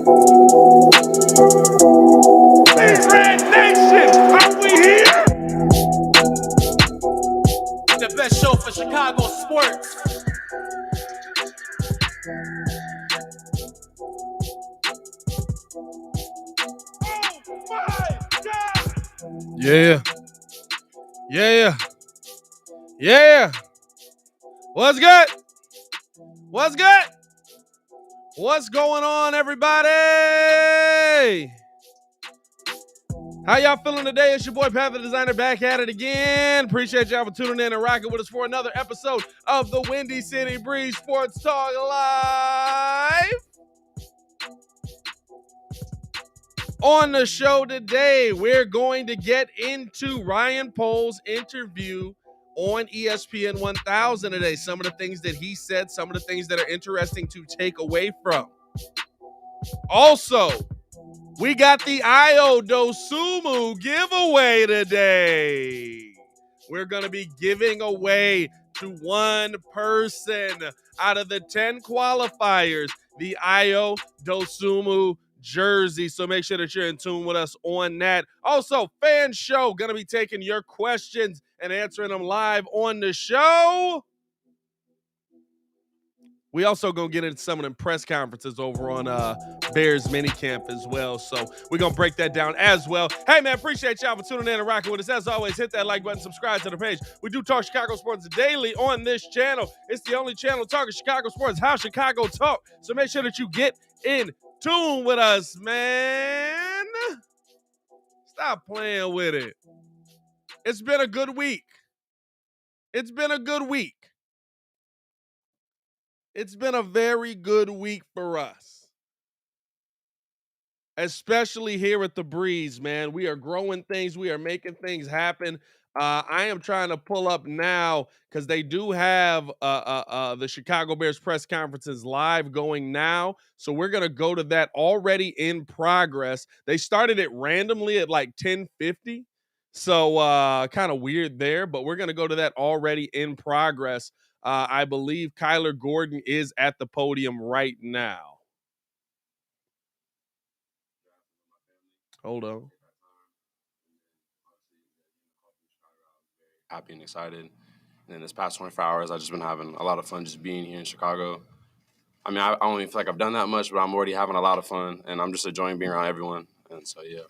Red Nation, are we here? The best show for Chicago sports. Oh my God! Yeah. What's good? What's going on, everybody? How y'all feeling today? It's your boy, Pat the Designer, back at it again. Appreciate y'all for tuning in and rocking with us for another episode of the Windy City Breeze Sports Talk Live. On the show today, we're going to get into Ryan Poles' interview on ESPN 1000 today. Some of the things that he said, some of the things that are interesting to take away from. Also, we got the DOSUMNU giveaway today. We're going to be giving away to one person out of the 10 qualifiers the DOSUMNU jersey. So make sure that you're in tune with us on that. Also, Fan Show, going to be taking your questions and answering them live on the show. We also gonna get into some of them press conferences over on Bears minicamp as well. So we're gonna break that down as well. Hey man, appreciate y'all for tuning in and rocking with us. As always, hit that like button, subscribe to the page. We do talk Chicago sports daily on this channel. It's the only channel talking Chicago sports, how Chicago talk. So make sure that you get in tune with us, man. Stop playing with it. It's been a good week. It's been a very good week for us. Especially here at the Breeze, man. We are growing things. We are making things happen. I am trying to pull up now because they do have the Chicago Bears press conferences live going now. So we're going to go to that already in progress. They started it randomly at like 10:50. So kind of weird there, but we're going to go to that already in progress. I believe Kyler Gordon is at the podium right now. Hold on. Happy and excited. And then this past 24 hours, I've just been having a lot of fun just being here in Chicago. I mean, I don't even feel like I've done that much, but I'm already having a lot of fun, and I'm just enjoying being around everyone. And so, yeah.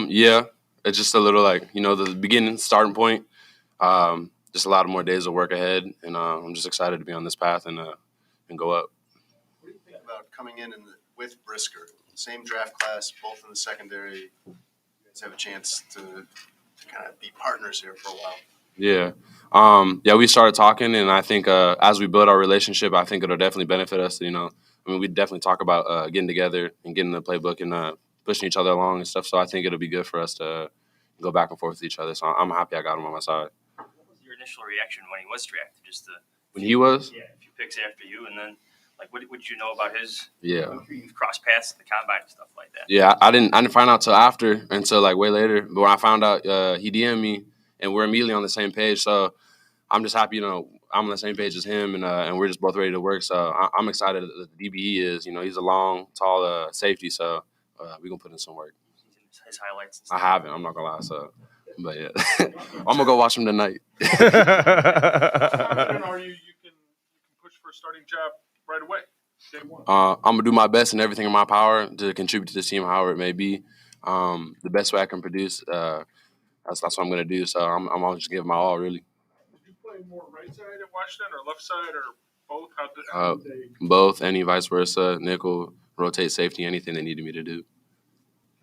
Yeah, it's just a little like, the beginning, starting point. Just a lot of more days of work ahead, and I'm just excited to be on this path and go up. What do you think about coming in with Brisker? Same draft class, both in the secondary. You guys have a chance to kind of be partners here for a while. Yeah. We started talking, and I think as we build our relationship, I think it'll definitely benefit us. We definitely talk about getting together and getting the playbook and pushing each other along and stuff. So I think it'll be good for us to go back and forth with each other. So I'm happy I got him on my side. What was your initial reaction when he was drafted? When he was? Yeah, a few picks after you, and then what did you know about his? Yeah. You've crossed paths at the combine and stuff like that. Yeah, I didn't find out until like way later. But when I found out, he DM'd me, and we're immediately on the same page. So I'm just happy, I'm on the same page as him, and we're just both ready to work. So I'm excited that the DBE is, he's a long, tall safety. So we're going to put in some work. His highlights. I haven't. I'm not going to lie. So, but yeah, I'm going to go watch him tonight. How confident are you can push for a starting job right away? Day one. I'm going to do my best and everything in my power to contribute to the team, however it may be. The best way I can produce, that's what I'm going to do. So I'm always just giving my all, really. Did you play more right side at Washington or left side or both? How did they... Both, any vice versa, nickel, rotate safety, anything they needed me to do.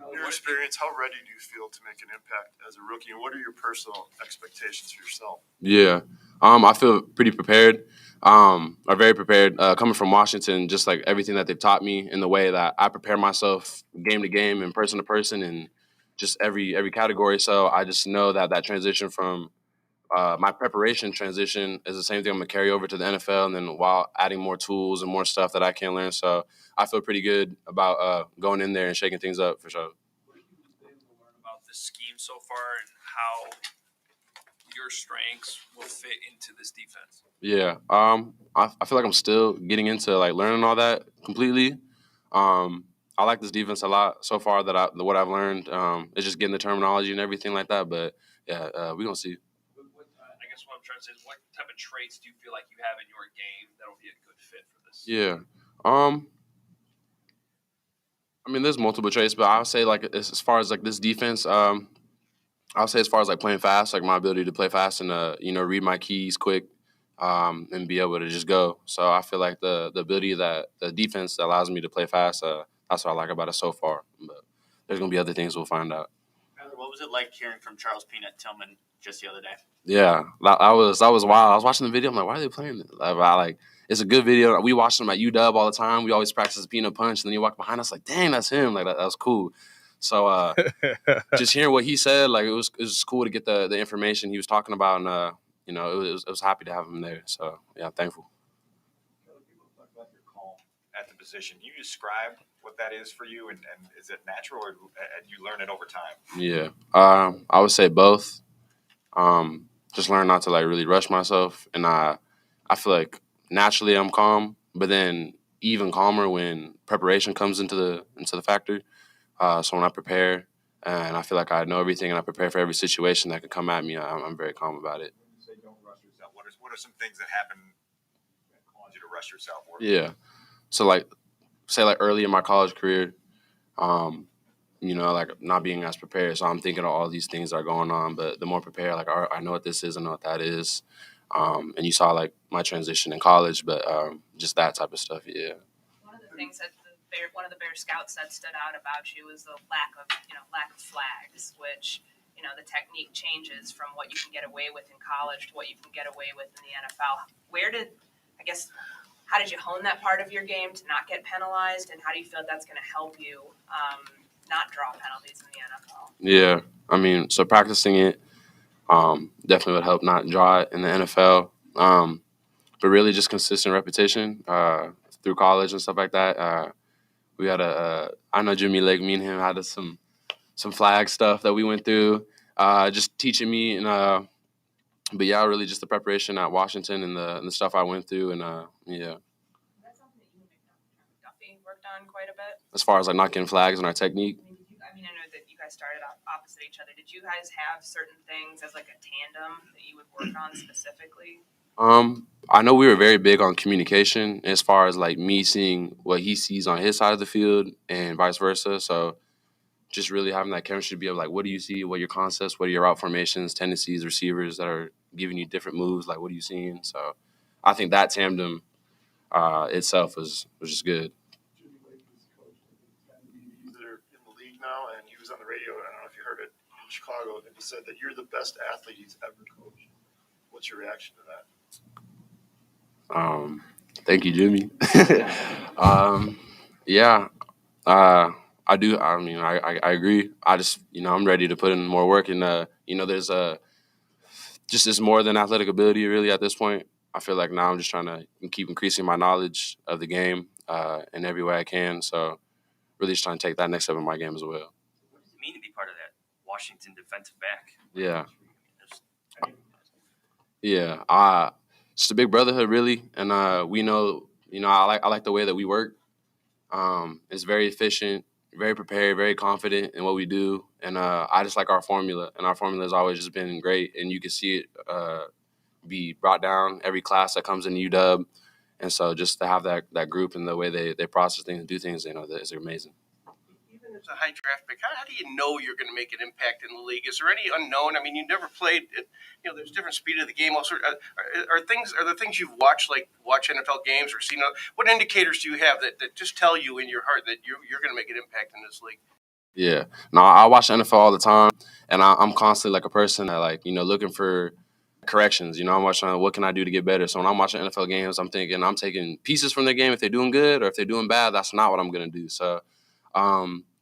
In your experience, how ready do you feel to make an impact as a rookie, and what are your personal expectations for yourself? Yeah, I feel pretty prepared. Are very prepared. Coming from Washington, just like everything that they've taught me in the way that I prepare myself game to game and person to person and just every category. So I just know that transition from my preparation transition is the same thing I'm going to carry over to the NFL, and then while adding more tools and more stuff that I can learn. So I feel pretty good about going in there and shaking things up for sure. What have you been able to learn about this scheme so far and how your strengths will fit into this defense? Yeah. I feel like I'm still getting into like learning all that completely. I like this defense a lot so far. What I've learned is just getting the terminology and everything like that. But yeah, we're gonna see. I guess what I'm trying to say is, what type of traits do you feel like you have in your game that'll be a good fit for this? Yeah. I mean, there's multiple traits, but I would say like as far as like this defense, I'll say as far as like playing fast, like my ability to play fast and read my keys quick, and be able to just go. So I feel like the ability that the defense that allows me to play fast, that's what I like about it so far. But there's gonna be other things we'll find out. What was it like hearing from Charles Peanut Tillman just the other day? Yeah, that was wild. I was watching the video. I'm like, why are they playing this? It's a good video. We watched them at UW all the time. We always practice the peanut punch, and then you walk behind us like, dang, that's him. Like that was cool. So just hearing what he said, like it was cool to get the information he was talking about, and it was happy to have him there. So yeah, I'm thankful. Talk about your calm at the position. Can you describe what that is for you, and is it natural, or you learn it over time? Yeah, I would say both. Just learn not to like really rush myself, and I feel like naturally I'm calm, but then even calmer when preparation comes into the factor. So when I prepare and I feel like I know everything and I prepare for every situation that could come at me, I'm very calm about it. When you say don't rush yourself, what are some things that happen that cause you to rush yourself? Yeah. So like, say like early in my college career, like not being as prepared. So I'm thinking of all these things that are going on, but the more prepared, like I know what this is, I know what that is. And you saw like my transition in college, but just that type of stuff. Yeah. One of the things that one of the Bear scouts said stood out about you was the lack of flags, which, the technique changes from what you can get away with in college to what you can get away with in the NFL. How did you hone that part of your game to not get penalized, and how do you feel that's going to help you not draw penalties in the NFL? Yeah, I mean, so practicing it definitely would help not draw it in the NFL. But really just consistent repetition through college and stuff like that. We had I know Jimmy Lake, me and him had some flag stuff that we went through, just teaching me. And but yeah, really just the preparation at Washington and the stuff I went through. And yeah. That's something that you and Duffy worked on quite a bit. As far as like not getting flags and our technique. I know that you guys started opposite each other. Did you guys have certain things as like a tandem that you would work on specifically? I know we were very big on communication as far as like me seeing what he sees on his side of the field and vice versa. So just really having that chemistry to be able like, what do you see? What are your concepts? What are your route formations, tendencies, receivers that are giving you different moves? Like, what are you seeing? So I think that tandem itself was just good. They're in the league now, and he was on the radio. I don't know if you heard it in Chicago, and he said that you're the best athlete he's ever coached. What's your reaction to that? Thank you, Jimmy. Yeah, I do. I mean, I agree. I just, I'm ready to put in more work, and there's just more than athletic ability really at this point. I feel like now I'm just trying to keep increasing my knowledge of the game in every way I can. So really just trying to take that next step in my game as well. What does it mean to be part of that Washington defensive back? Yeah. Yeah. Just a big brotherhood, really. And we know, I like the way that we work. It's very efficient, very prepared, very confident in what we do. And I just like our formula. And our formula has always just been great. And you can see it be brought down every class that comes into UW. And so just to have that group and the way they process things and do things, is amazing. Even as a high draft pick, how do you know you're going to make an impact in the league? Is there any unknown? I mean, you never played. There's different speed of the game. Also, are there things you've watched, like watch NFL games or seen? What indicators do you have that just tell you in your heart that you're going to make an impact in this league? Yeah, no, I watch the NFL all the time, and I'm constantly like a person that looking for corrections. I'm watching what can I do to get better. So when I'm watching NFL games, I'm thinking I'm taking pieces from their game. If they're doing good or if they're doing bad, that's not what I'm going to do. So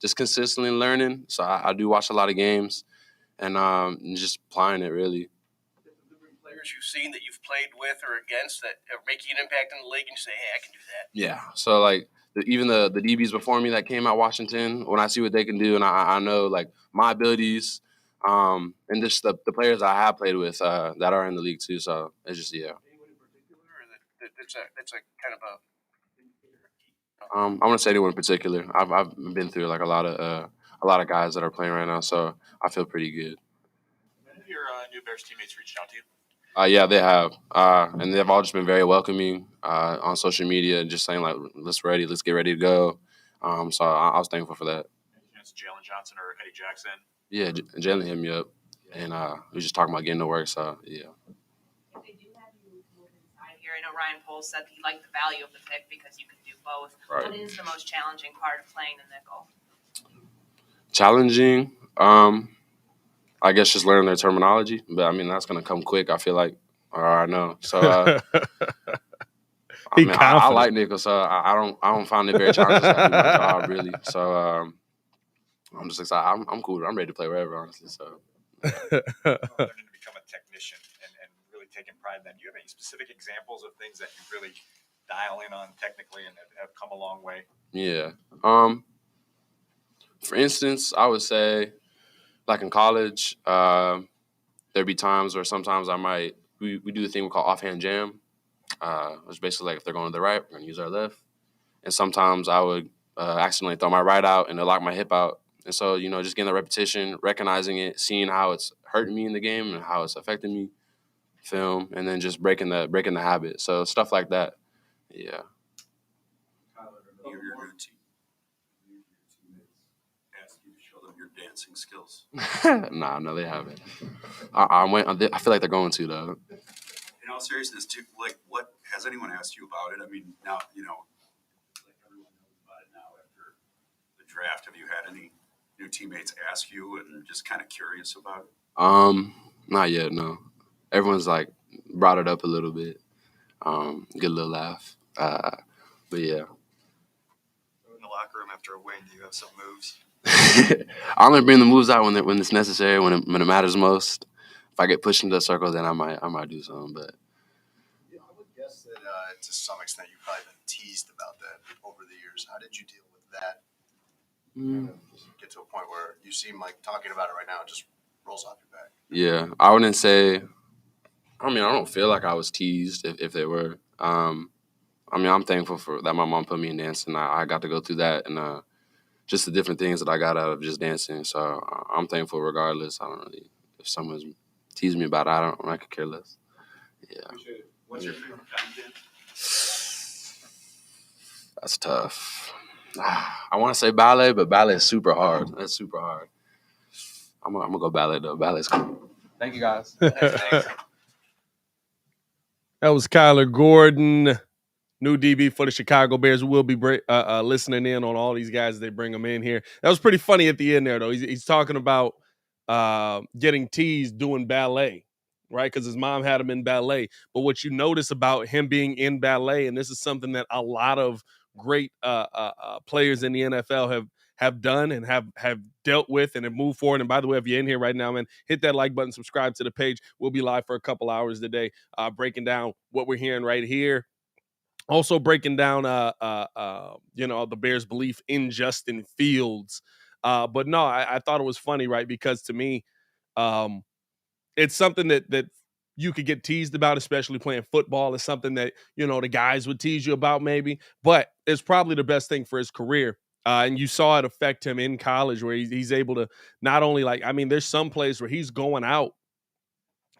just consistently learning. So I do watch a lot of games and just applying it really. Different players you've seen that you've played with or against that are making an impact in the league, and you say, hey, I can do that. Yeah. So even the DBs before me that came out Washington, when I see what they can do and I know like my abilities, And just the players I have played with that are in the league too. So it's just Anyone in particular, or that's a kind of a. I want to say anyone in particular. I've been through like a lot of guys that are playing right now, so I feel pretty good. Have your new Bears teammates reached out to you? Yeah, they have, and they've all just been very welcoming on social media, just saying like, let's get ready to go. So I was thankful for that. It's Jalen Johnson or Eddie Jackson. Yeah, Jalen hit me up, and we were just talking about getting to work. So yeah. If they do have you move inside here, I know Ryan Poles said he liked the value of the pick because you can do both. Right. What is the most challenging part of playing the nickel? Challenging, I guess just learning their terminology, but I mean that's gonna come quick. I feel like, or I know. So I like nickel, so I don't find it very challenging. I do my job really. So I'm just excited. I'm cool. I'm ready to play wherever, honestly. So Learning to become a technician and really taking pride in that. Do you have any specific examples of things that you really dial in on technically and have come a long way? Yeah. For instance, I would say, like in college, there'd be times where sometimes we do the thing we call offhand jam, which is basically like if they're going to the right, we're going to use our left. And sometimes I would accidentally throw my right out and they'll lock my hip out. And so, just getting the repetition, recognizing it, seeing how it's hurting me in the game and how it's affecting me, film, and then just breaking the habit. So stuff like that. Yeah. Your new teammates ask you to show them your dancing skills. No, they haven't. I feel like they're going to though. In all seriousness, too, like, what has anyone asked you about it? I mean, now like everyone knows about it now after the draft. Have you had any new teammates ask you and just kind of curious about it? Not yet. No. Everyone's like brought it up a little bit. Get a little laugh. But yeah. In the locker room after a win, do you have some moves? I only bring the moves out when it's necessary, when it matters most. If I get pushed into a circle, then I might do something. But yeah, I would guess that to some extent you've probably been teased about that over the years. How did you deal with that? Get to a point where you seem like talking about it right now, it just rolls off your back. Yeah, I wouldn't say. I mean, I don't feel like I was teased if they were. I mean, I'm thankful for that. My mom put me in dancing. I got to go through that and just the different things that I got out of just dancing. So I'm thankful regardless. I don't really, if someone's teasing me about it, I could care less. Yeah. What's your favorite kind of dance? That's tough. I want to say ballet, but ballet is super hard. That's super hard. I'm gonna go ballet though. Ballet's cool. Thank you guys. That was Kyler Gordon, new DB for the Chicago Bears. We'll be listening in on all these guys as they bring them in here. That was pretty funny at the end there, though. He's talking about getting teased doing ballet, right? Because his mom had him in ballet. But what you notice about him being in ballet, and this is something that a lot of great players in the NFL have done and have dealt with and have moved forward. And by the way, if you're in here right now, man, hit that like button, subscribe to the page. We'll be live for a couple hours today, breaking down what we're hearing right here. Also breaking down, the Bears' belief in Justin Fields. But no, I thought it was funny, right? Because to me, it's something that you could get teased about, especially playing football. It's something that, the guys would tease you about maybe. But it's probably the best thing for his career. And you saw it affect him in college where he's able to not only there's some plays where he's going out,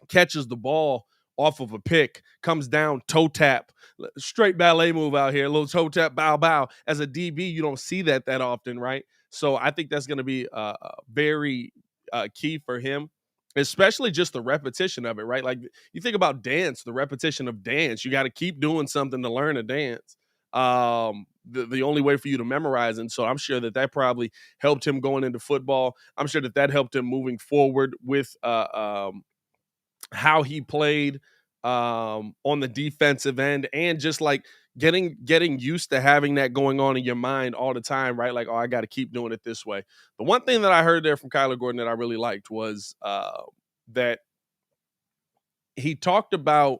catches the ball off of a pick, comes down, toe tap, straight ballet move out here, a little toe tap, bow, bow. As a DB, you don't see that often, right? So I think that's going to be very key for him, especially just the repetition of it, right? Like you think about dance, the repetition of dance, you got to keep doing something to learn a dance. The only way for you to memorize. And so I'm sure that probably helped him going into football. I'm sure that helped him moving forward with how he played on the defensive end and just like getting used to having that going on in your mind all the time, right? Like, I got to keep doing it this way. The one thing that I heard there from Kyler Gordon that I really liked was that he talked about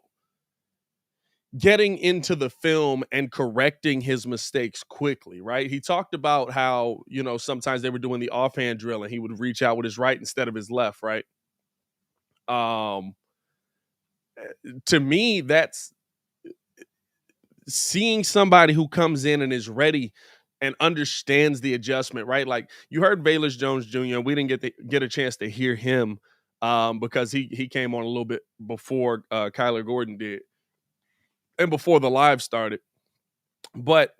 getting into the film and correcting his mistakes quickly, right? He talked about how, sometimes they were doing the offhand drill and he would reach out with his right instead of his left, right? To me, that's seeing somebody who comes in and is ready and understands the adjustment, right? Like you heard Velus Jones Jr. We didn't get a chance to hear him because he came on a little bit before Kyler Gordon did and before the live started. But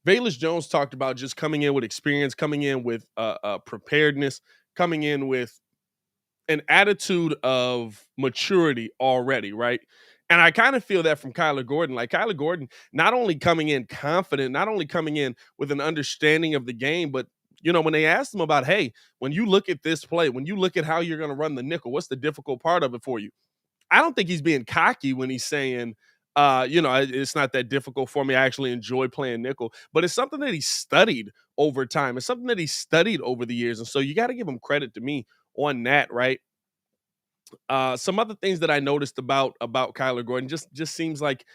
Velus Jones talked about just coming in with experience, coming in with preparedness, coming in with an attitude of maturity already, right? And I kind of feel that from Kyler Gordon. Like Kyler Gordon, not only coming in confident, not only coming in with an understanding of the game, but when they asked him about, hey, when you look at this play, when you look at how you're going to run the nickel, what's the difficult part of it for you? I don't think he's being cocky when he's saying, it's not that difficult for me. I actually enjoy playing nickel, but it's something that he studied over time. It's something that he studied over the years. And so you got to give him credit to me on that, right? Some other things that I noticed about Kyler Gordon just seems like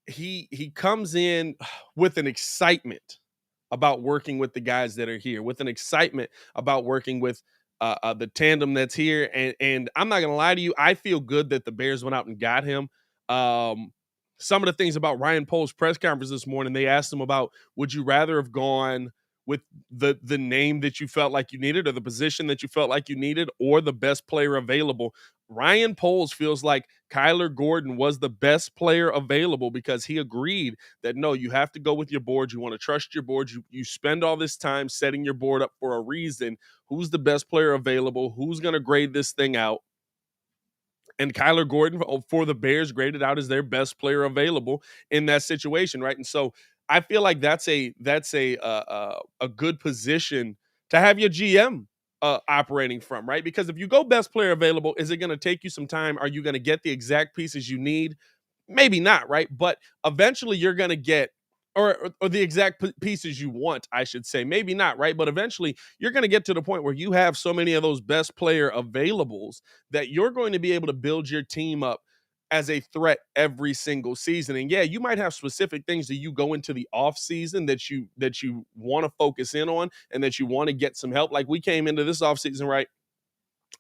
he comes in with an excitement about working with the guys that are here, with an excitement about working with the tandem that's here. And I'm not gonna lie to you, I feel good that the Bears went out and got him. Some of the things about Ryan Poles' press conference this morning, they asked him about, would you rather have gone with the name that you felt like you needed or the position that you felt like you needed or the best player available? Ryan Poles feels like Kyler Gordon was the best player available because he agreed that, no, you have to go with your board. You want to trust your board. You spend all this time setting your board up for a reason. Who's the best player available? Who's going to grade this thing out? And Kyler Gordon for the Bears graded out as their best player available in that situation, right? And so I feel like that's a good position to have your GM operating from, right? Because if you go best player available, is it going to take you some time? Are you going to get the exact pieces you need? Maybe not, right? But eventually you're going to get, or the exact pieces you want, I should say. Maybe not, right? But eventually you're going to get to the point where you have so many of those best player availables that you're going to be able to build your team up as a threat every single season. And yeah, you might have specific things that you go into the off season that you want to focus in on and that you want to get some help. Like we came into this off season, right?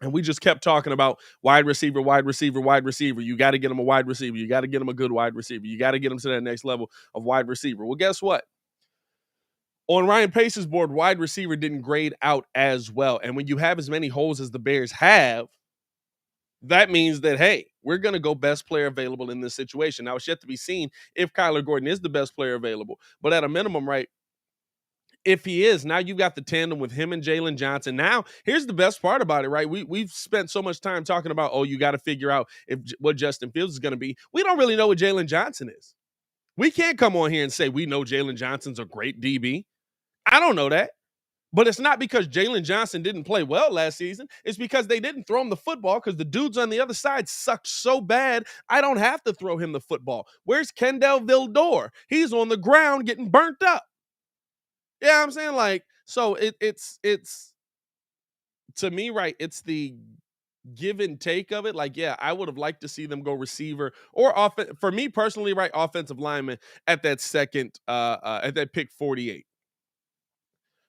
And we just kept talking about wide receiver, wide receiver, wide receiver. You got to get him a wide receiver. You got to get him a good wide receiver. You got to get him to that next level of wide receiver. Well, guess what? On Ryan Pace's board, wide receiver didn't grade out as well. And when you have as many holes as the Bears have, that means that, hey, we're going to go best player available in this situation. Now, it's yet to be seen if Kyler Gordon is the best player available. But at a minimum, right, if he is, now you've got the tandem with him and Jalen Johnson. Now, here's the best part about it, right? We've spent so much time talking about, you got to figure out what Justin Fields is going to be. We don't really know what Jalen Johnson is. We can't come on here and say we know Jalen Johnson's a great DB. I don't know that. But it's not because Jalen Johnson didn't play well last season. It's because they didn't throw him the football because the dudes on the other side sucked so bad, I don't have to throw him the football. Where's Kendall Vildor? He's on the ground getting burnt up. Yeah, I'm saying, like, so it's to me, right, it's the give and take of it. Like, yeah, I would have liked to see them go receiver or for me personally, right, offensive lineman at that second at that pick 48.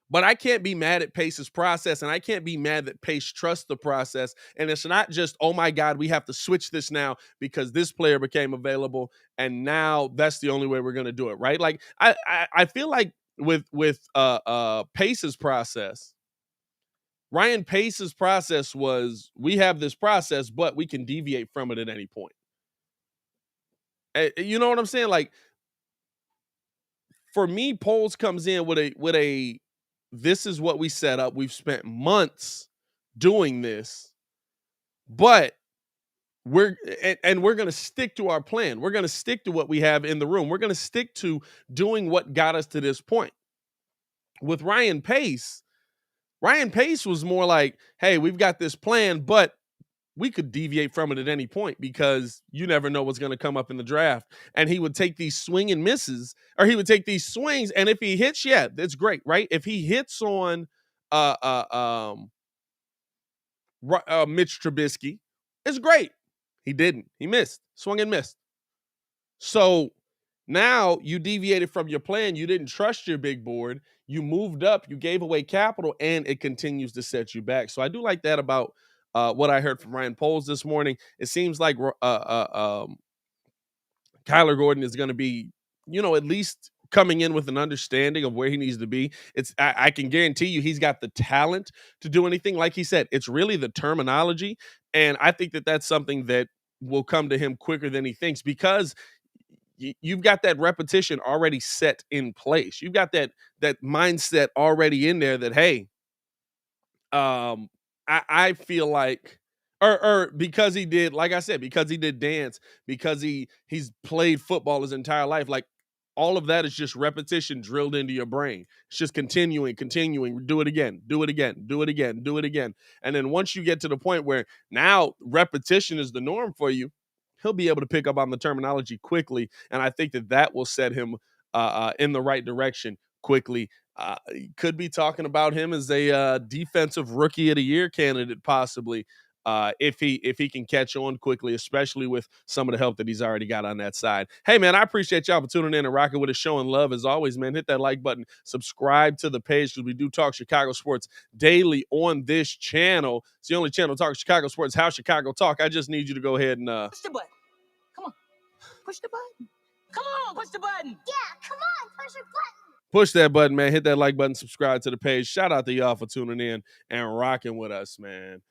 But I can't be mad at Pace's process, and I can't be mad that Pace trusts the process. And it's not just, oh my God, we have to switch this now because this player became available, and now that's the only way we're going to do it, right? Like I feel like with Pace's process, Ryan Pace's process was, we have this process, but we can deviate from it at any point. You know what I'm saying? Like, for me, Poles comes in with a this is what we set up. We've spent months doing this, but we're going to stick to our plan. We're going to stick to what we have in the room. We're going to stick to doing what got us to this point. With Ryan Pace was more like, hey, we've got this plan, but we could deviate from it at any point because you never know what's going to come up in the draft. And he would take these swing and misses, or he would take these swings, and if he hits, yeah, that's great, right? If he hits on Mitch Trubisky, it's great. He didn't. He missed. Swung and missed. So now you deviated from your plan. You didn't trust your big board. You moved up. You gave away capital, and it continues to set you back. So I do like that about what I heard from Ryan Poles this morning. It seems like Kyler Gordon is going to be, at least coming in with an understanding of where he needs to be. I can guarantee you he's got the talent to do anything. Like he said, it's really the terminology. And I think that that's something that will come to him quicker than he thinks, because you've got that repetition already set in place. You've got that mindset already in there that, hey, I feel like, or because he did, like I said, because he did dance, because he's played football his entire life, like all of that is just repetition drilled into your brain. It's just continuing, do it again, do it again, do it again, do it again. And then once you get to the point where now repetition is the norm for you, he'll be able to pick up on the terminology quickly. And I think that will set him in the right direction quickly. Could be talking about him as a defensive rookie of the year candidate, possibly, if he can catch on quickly, especially with some of the help that he's already got on that side. Hey, man, I appreciate y'all for tuning in and rocking with us, showing love as always, man. Hit that like button, subscribe to the page, because we do talk Chicago sports daily on this channel. It's the only channel talking Chicago sports, How Chicago Talk. I just need you to go ahead and Push the button. Come on. Push the button. Come on, push the button. Yeah, come on, push your button. push that button, man. Hit that like button, subscribe to the page. Shout out to y'all for tuning in and rocking with us, man.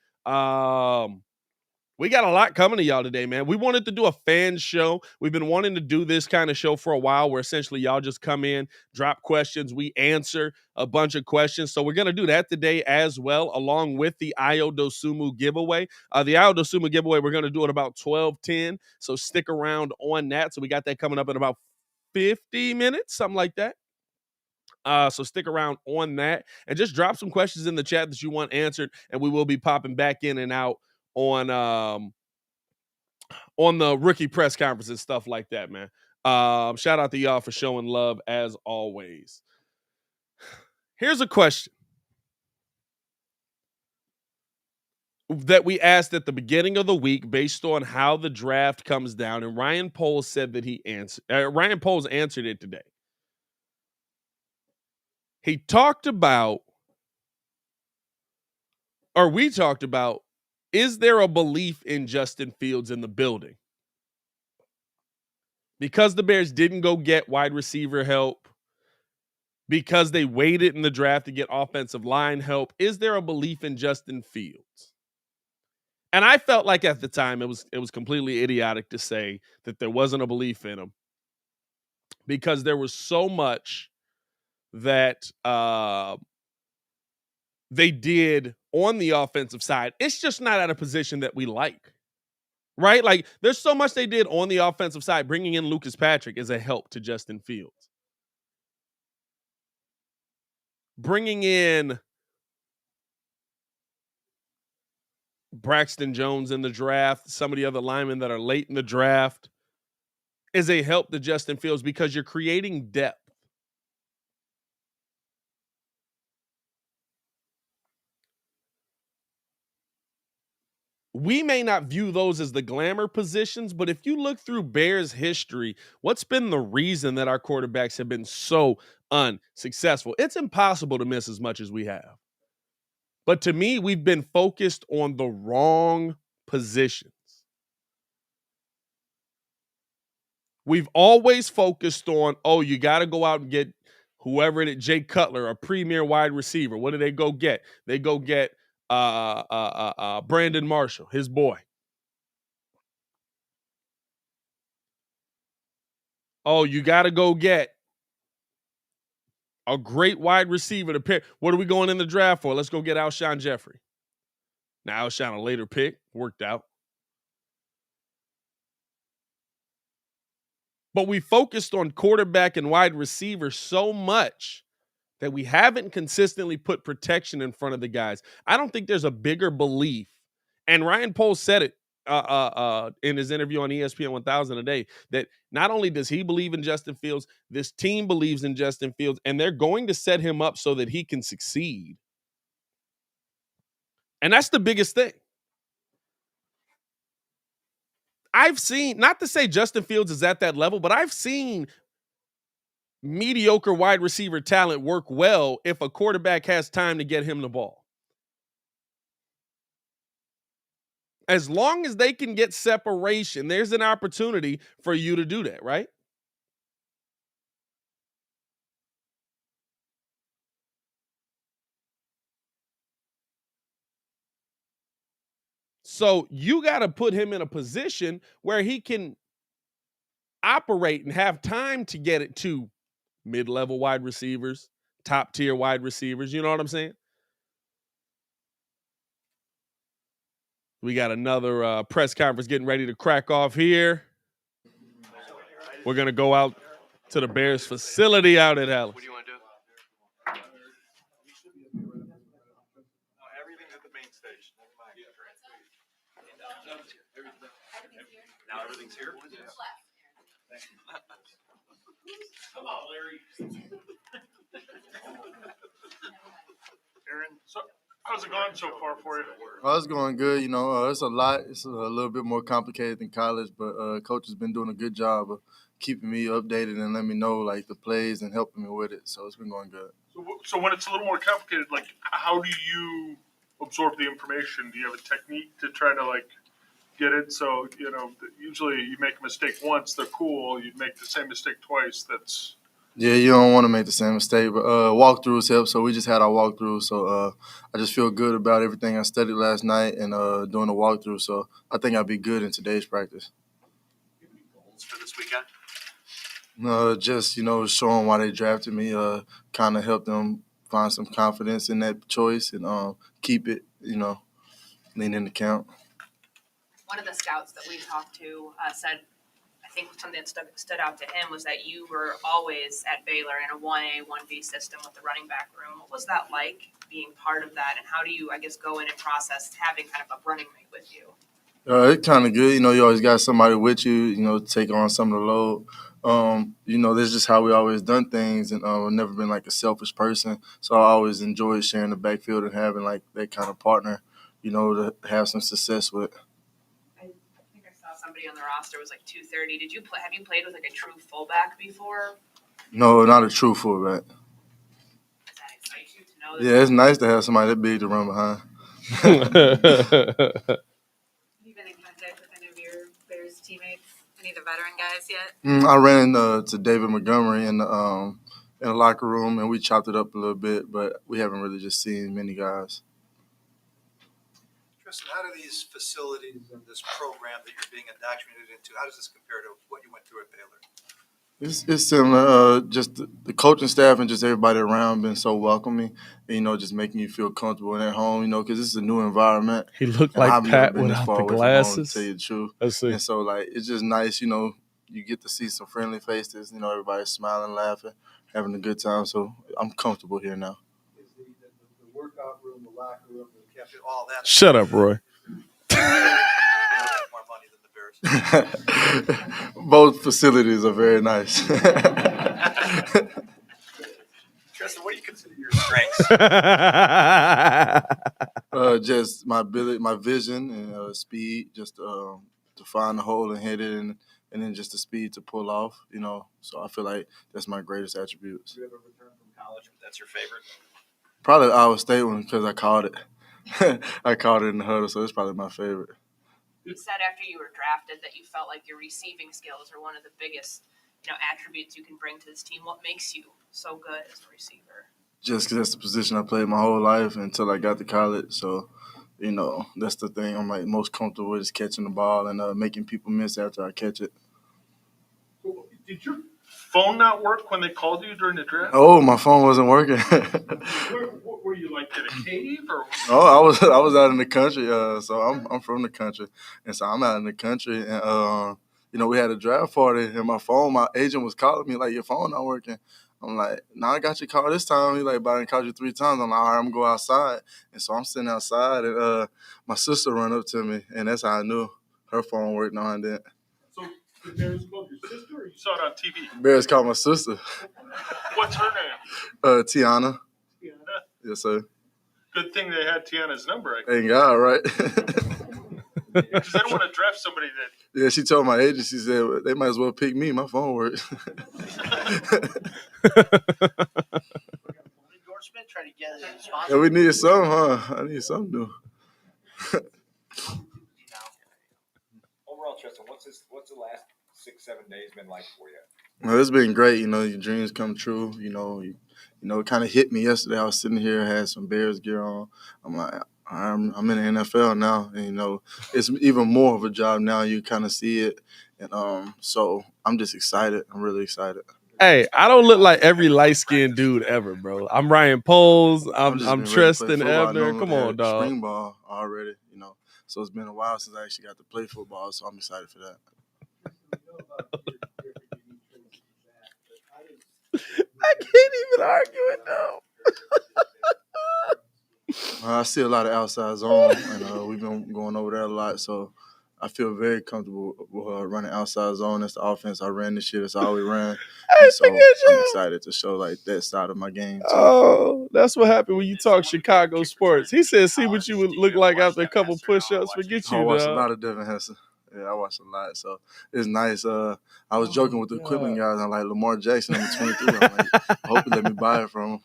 We got a lot coming to y'all today, man. We wanted to do a fan show. We've been wanting to do this kind of show for a while, where essentially y'all just come in, drop questions, we answer a bunch of questions. So we're going to do that today as well, along with the DOSUMNU giveaway. The DOSUMNU giveaway, we're going to do it about 12:10. So stick around on that. So we got that coming up in about 50 minutes, something like that. So stick around on that and just drop some questions in the chat that you want answered, and we will be popping back in and out on the rookie press conference and stuff like that, man. Shout out to y'all for showing love as always. Here's a question that we asked at the beginning of the week based on how the draft comes down, and Ryan Poles said that Ryan Poles answered it today. We talked about, is there a belief in Justin Fields in the building? Because the Bears didn't go get wide receiver help, because they waited in the draft to get offensive line help, is there a belief in Justin Fields? And I felt like at the time it was completely idiotic to say that there wasn't a belief in him, because there was so much that they did on the offensive side. It's just not at a position that we like, right? Like, there's so much they did on the offensive side. Bringing in Lucas Patrick is a help to Justin Fields. Bringing in Braxton Jones in the draft, some of the other linemen that are late in the draft, is a help to Justin Fields, because you're creating depth. We may not view those as the glamour positions, but if you look through Bears history, what's been the reason that our quarterbacks have been so unsuccessful? It's impossible to miss as much as we have. But to me, we've been focused on the wrong positions. We've always focused on, you got to go out and get whoever it is, Jay Cutler, a premier wide receiver. What do they go get? They go get Brandon Marshall, his boy. You got to go get a great wide receiver to pick. What are we going in the draft for? Let's go get Alshon Jeffrey. Now, Alshon, a later pick, worked out. But we focused on quarterback and wide receiver so much that we haven't consistently put protection in front of the guys. I don't think there's a bigger belief. And Ryan Poles said it in his interview on ESPN 1000 today, that not only does he believe in Justin Fields, this team believes in Justin Fields, and they're going to set him up so that he can succeed. And that's the biggest thing. I've seen, not to say Justin Fields is at that level, but I've seen mediocre wide receiver talent work well if a quarterback has time to get him the ball. As long as they can get separation, there's an opportunity for you to do that, right? So you got to put him in a position where he can operate and have time to get it to mid-level wide receivers, top-tier wide receivers. You know what I'm saying? We got another press conference getting ready to crack off here. We're going to go out to the Bears facility out at Alice. What do you want to do? Everything's at the main station. Never mind. Now everything's here. Come on, Larry. Aaron, so how's it going so far for you? Oh, it's going good. You know, it's a lot. It's a little bit more complicated than college, but coach has been doing a good job of keeping me updated and letting me know, like, the plays and helping me with it. So it's been going good. So when it's a little more complicated, like, how do you absorb the information? Do you have a technique to try to, like, get it? So, you know, usually you make a mistake once, they're cool. You make the same mistake twice, that's... Yeah, you don't want to make the same mistake, but walkthroughs help. So we just had our walkthrough. So I just feel good about everything I studied last night and doing the walkthrough. So I think I'll be good in today's practice. Goals for this weekend? Just, you know, showing why they drafted me, kind of help them find some confidence in that choice and keep it, you know, lean into count. One of the scouts that we talked to said, I think something that stood out to him was that you were always at Baylor in a 1A, 1B system with the running back room. What was that like, being part of that, and how do you, I guess, go in and process having kind of a running mate with you? It's kind of good. You know, you always got somebody with you, you know, take on some of the load. You know, this is just how we always done things, and I've never been, like, a selfish person. So I always enjoyed sharing the backfield and having, like, that kind of partner, you know, to have some success with. I think I saw somebody on the roster was like 230. Did you have you played with like a true fullback before? No, not a true fullback. Does that excite you to know that? Yeah, it's nice to have somebody that big to run behind. Have you been in contact with any of your Bears teammates, any of the veteran guys yet? I ran to David Montgomery in the locker room, and we chopped it up a little bit, but we haven't really just seen many guys. Treston, how do these facilities and this program that you're being indoctrinated into, how does this compare to what you went through at Baylor? It's similar. Just the coaching staff and just everybody around been so welcoming, and, you know, just making you feel comfortable and at home, you know, because this is a new environment. He looked and like I've never Pat been this without far the away from home, glasses. to tell you the truth. Let's see. And so, like, it's just nice, you know, you get to see some friendly faces, you know, everybody's smiling, laughing, having a good time. So I'm comfortable here now. Is the workout room, the locker room, the cafe, all that? Shut up, Roy. More money than the Bears. Both facilities are very nice. Treston, what do you consider your strengths? Just my ability, my vision, and speed, just to find the hole and hit it, and then just the speed to pull off, you know. So I feel like that's my greatest attributes. Do you ever return from college? That's your favorite? Probably the Iowa State one because I caught it. I caught it in the huddle, so it's probably my favorite. You said after you were drafted that you felt like your receiving skills are one of the biggest, you know, attributes you can bring to this team. What makes you so good as a receiver? Just because that's the position I played my whole life until I got to college. So, you know, that's the thing I'm, like, most comfortable with is catching the ball and making people miss after I catch it. Did your phone not work when they called you during the draft? Oh, my phone wasn't working. What were you, like, in a cave? Or? Oh, I was out in the country. So I'm from the country, and so I'm out in the country, and you know, we had a draft party, and my agent was calling me like, your phone not working. I'm like, no, I got your call this time. He's like, but I didn't call you 3 times. I'm like, all right, I'm gonna go outside, and so I'm sitting outside, and my sister run up to me, and that's how I knew her phone worked. No, I didn't. So the Bears called your sister, or you saw it on TV? Bears called my sister. What's her name? Tiana. Tiana. Yes, sir. Good thing they had Tiana's number. Thank God, right? Because I don't want to draft somebody that Yeah, she told my agent, she said, well, they might as well pick me. My phone works. Endorsement, try to get a sponsor. Yeah, we need some, huh? I need something new. Overall, Treston, what's the last 6-7 days been like for you? Well, it's been great. You know, your dreams come true. It kind of hit me yesterday. I was sitting here, had some Bears gear on. I'm like, I'm in the NFL now, and it's even more of a job now. You kind of see it, and so I'm just excited. I'm really excited. Hey, I don't look like every light-skinned dude ever, bro. I'm Ryan Poles. I'm just been ready to play Treston football. I Ebner. know Come I on, had dog. spring ball already, So it's been a while since I actually got to play football, so I'm excited for that. I can't even argue it though. I see a lot of outside zone, and we've been going over there a lot, so I feel very comfortable running outside zone. That's the offense I ran this year. That's all we ran. And so I'm excited to show like that side of my game too. Oh, that's what happened when you talk Chicago sports. He said, "See what you would look like after a couple push-ups." Forget I you, watched a dog. lot of Devin Hester. Yeah, I watched a lot, so it's nice. I was joking with the equipment guys. I'm like, Lamar Jackson, number 23. I'm like, I hope he let me buy it from him.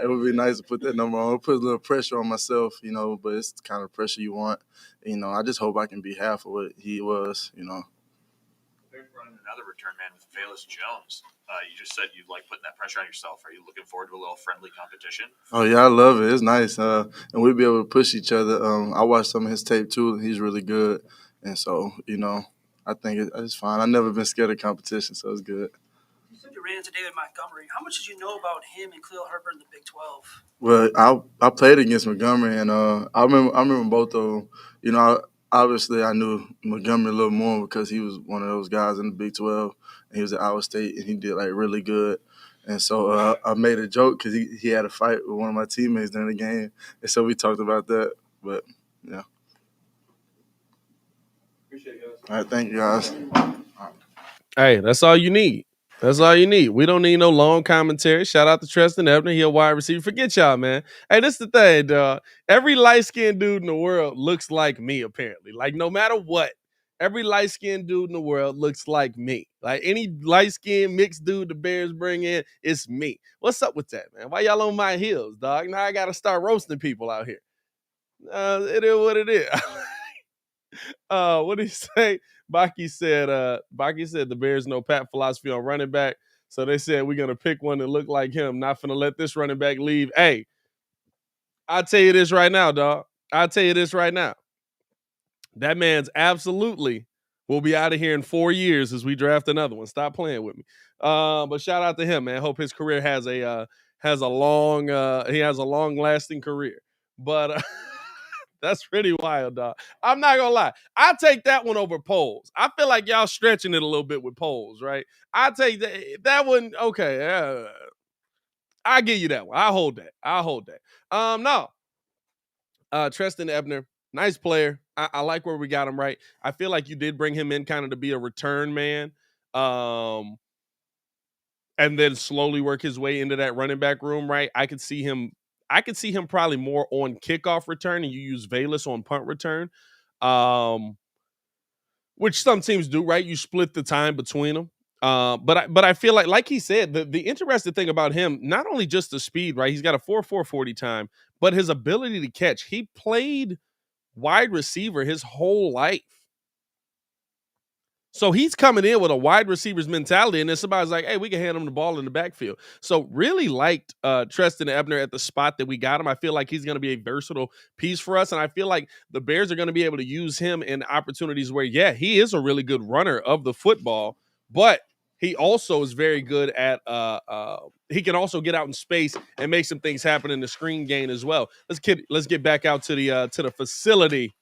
It would be nice to put that number on. It put a little pressure on myself, but it's the kind of pressure you want. I just hope I can be half of what he was, They're running another return man with Velus Jones. You just said you like putting that pressure on yourself. Are you looking forward to a little friendly competition? Oh, yeah, I love it. It's nice. And we'll be able to push each other. I watched some of his tape, too. He's really good. And so, I think it's fine. I've never been scared of competition, so it's good. You said you ran into David Montgomery. How much did you know about him and Khalil Herbert in the Big 12? Well, I played against Montgomery, and I remember both of them. Obviously I knew Montgomery a little more because he was one of those guys in the Big 12, and he was at Iowa State, and he did like really good. And so I made a joke because he had a fight with one of my teammates during the game, and so we talked about that. But yeah. Appreciate it, guys. All right, thank you guys. Hey, that's all you need. That's all you need. We don't need no long commentary. Shout out to Treston Ebner. He a wide receiver. Forget y'all, man. Hey, this is the thing, dog. Every light-skinned dude in the world looks like me, apparently. Like, no matter what, every light-skinned dude in the world looks like me. Like, any light-skinned mixed dude the Bears bring in, it's me. What's up with that, man? Why y'all on my heels, dog? Now I got to start roasting people out here. It is what it is. What did he say? Baki said the Bears know Pat philosophy on running back. So they said we're gonna pick one that look like him. Not finna let this running back leave. Hey, I'll tell you this right now, dog. I'll tell you this right now. That man's absolutely will be out of here in 4 years as we draft another one. Stop playing with me. But shout out to him, man. Hope his career has a long lasting career. But that's pretty wild, dog. I'm not gonna lie. I take that one over polls. I feel like y'all stretching it a little bit with polls, right? I take that one. Okay, I give you that one. I'll hold that. No. Treston Ebner, nice player. I like where we got him right. I feel like you did bring him in kind of to be a return man. And then slowly work his way into that running back room, right? I could see him probably more on kickoff return, and you use Velus on punt return, which some teams do, right? You split the time between them. But I feel like he said, the interesting thing about him, not only just the speed, right? He's got a 4.4 40 time, but his ability to catch. He played wide receiver his whole life. So he's coming in with a wide receiver's mentality, and then somebody's like, hey, we can hand him the ball in the backfield. So really liked Treston Ebner at the spot that we got him. I feel like he's going to be a versatile piece for us, and I feel like the Bears are going to be able to use him in opportunities where, yeah, he is a really good runner of the football, but he also is very good at he can also get out in space and make some things happen in the screen game as well. Let's get back out to the facility.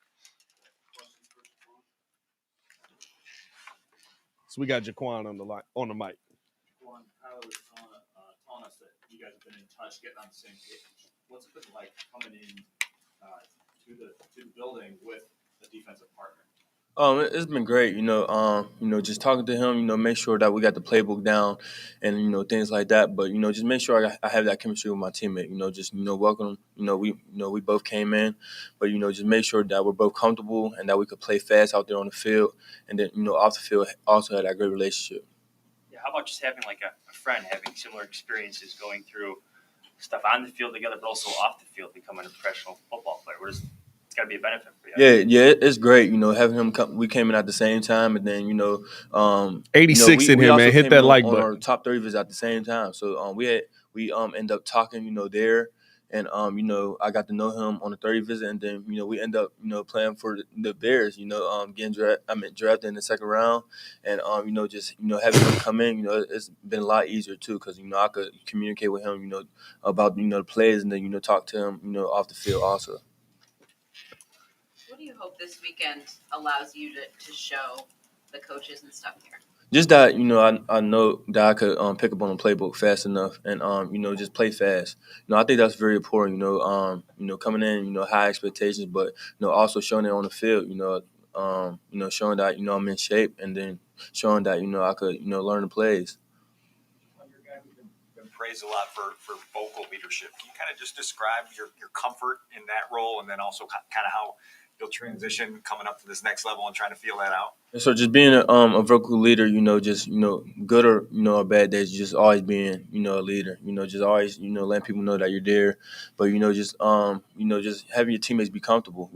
So we got Jaquan on the mic. Jaquan, Tyler was telling us that you guys have been in touch, getting on the same page. What's it been like coming in to the building with a defensive partner? It's been great, just talking to him, make sure that we got the playbook down and, things like that. But, just make sure I have that chemistry with my teammate, welcome, we both came in, but, just make sure that we're both comfortable and that we could play fast out there on the field. And then, off the field, also had that great relationship. Yeah, how about just having like a friend having similar experiences going through stuff on the field together, but also off the field, becoming a professional football player? It's got to be a benefit for you. Yeah, it's great. Having him come. We came in at the same time, and then 86 we in here, also man. Hit came that in like on button. our top 30 visits at the same time. So we end up talking, there, and I got to know him on the 30 visit, and then we end up playing for the Bears. Getting drafted in the second round, and just having him come in, it's been a lot easier too, because I could communicate with him, about the plays, and then talk to him, off the field also. What do you hope this weekend allows you to show the coaches and stuff here? Just that, I know that I could pick up on the playbook fast enough and, just play fast. I think that's very important, coming in, high expectations, but, also showing it on the field, showing that, I'm in shape, and then showing that, I could, learn the plays. You're a guy who's been praised a lot for vocal leadership. Can you kind of just describe your comfort in that role, and then also kind of how you'll transition coming up to this next level and trying to feel that out? So just being a vocal leader, just good or bad days, just always being a leader, just always letting people know that you're there, but just having your teammates be comfortable,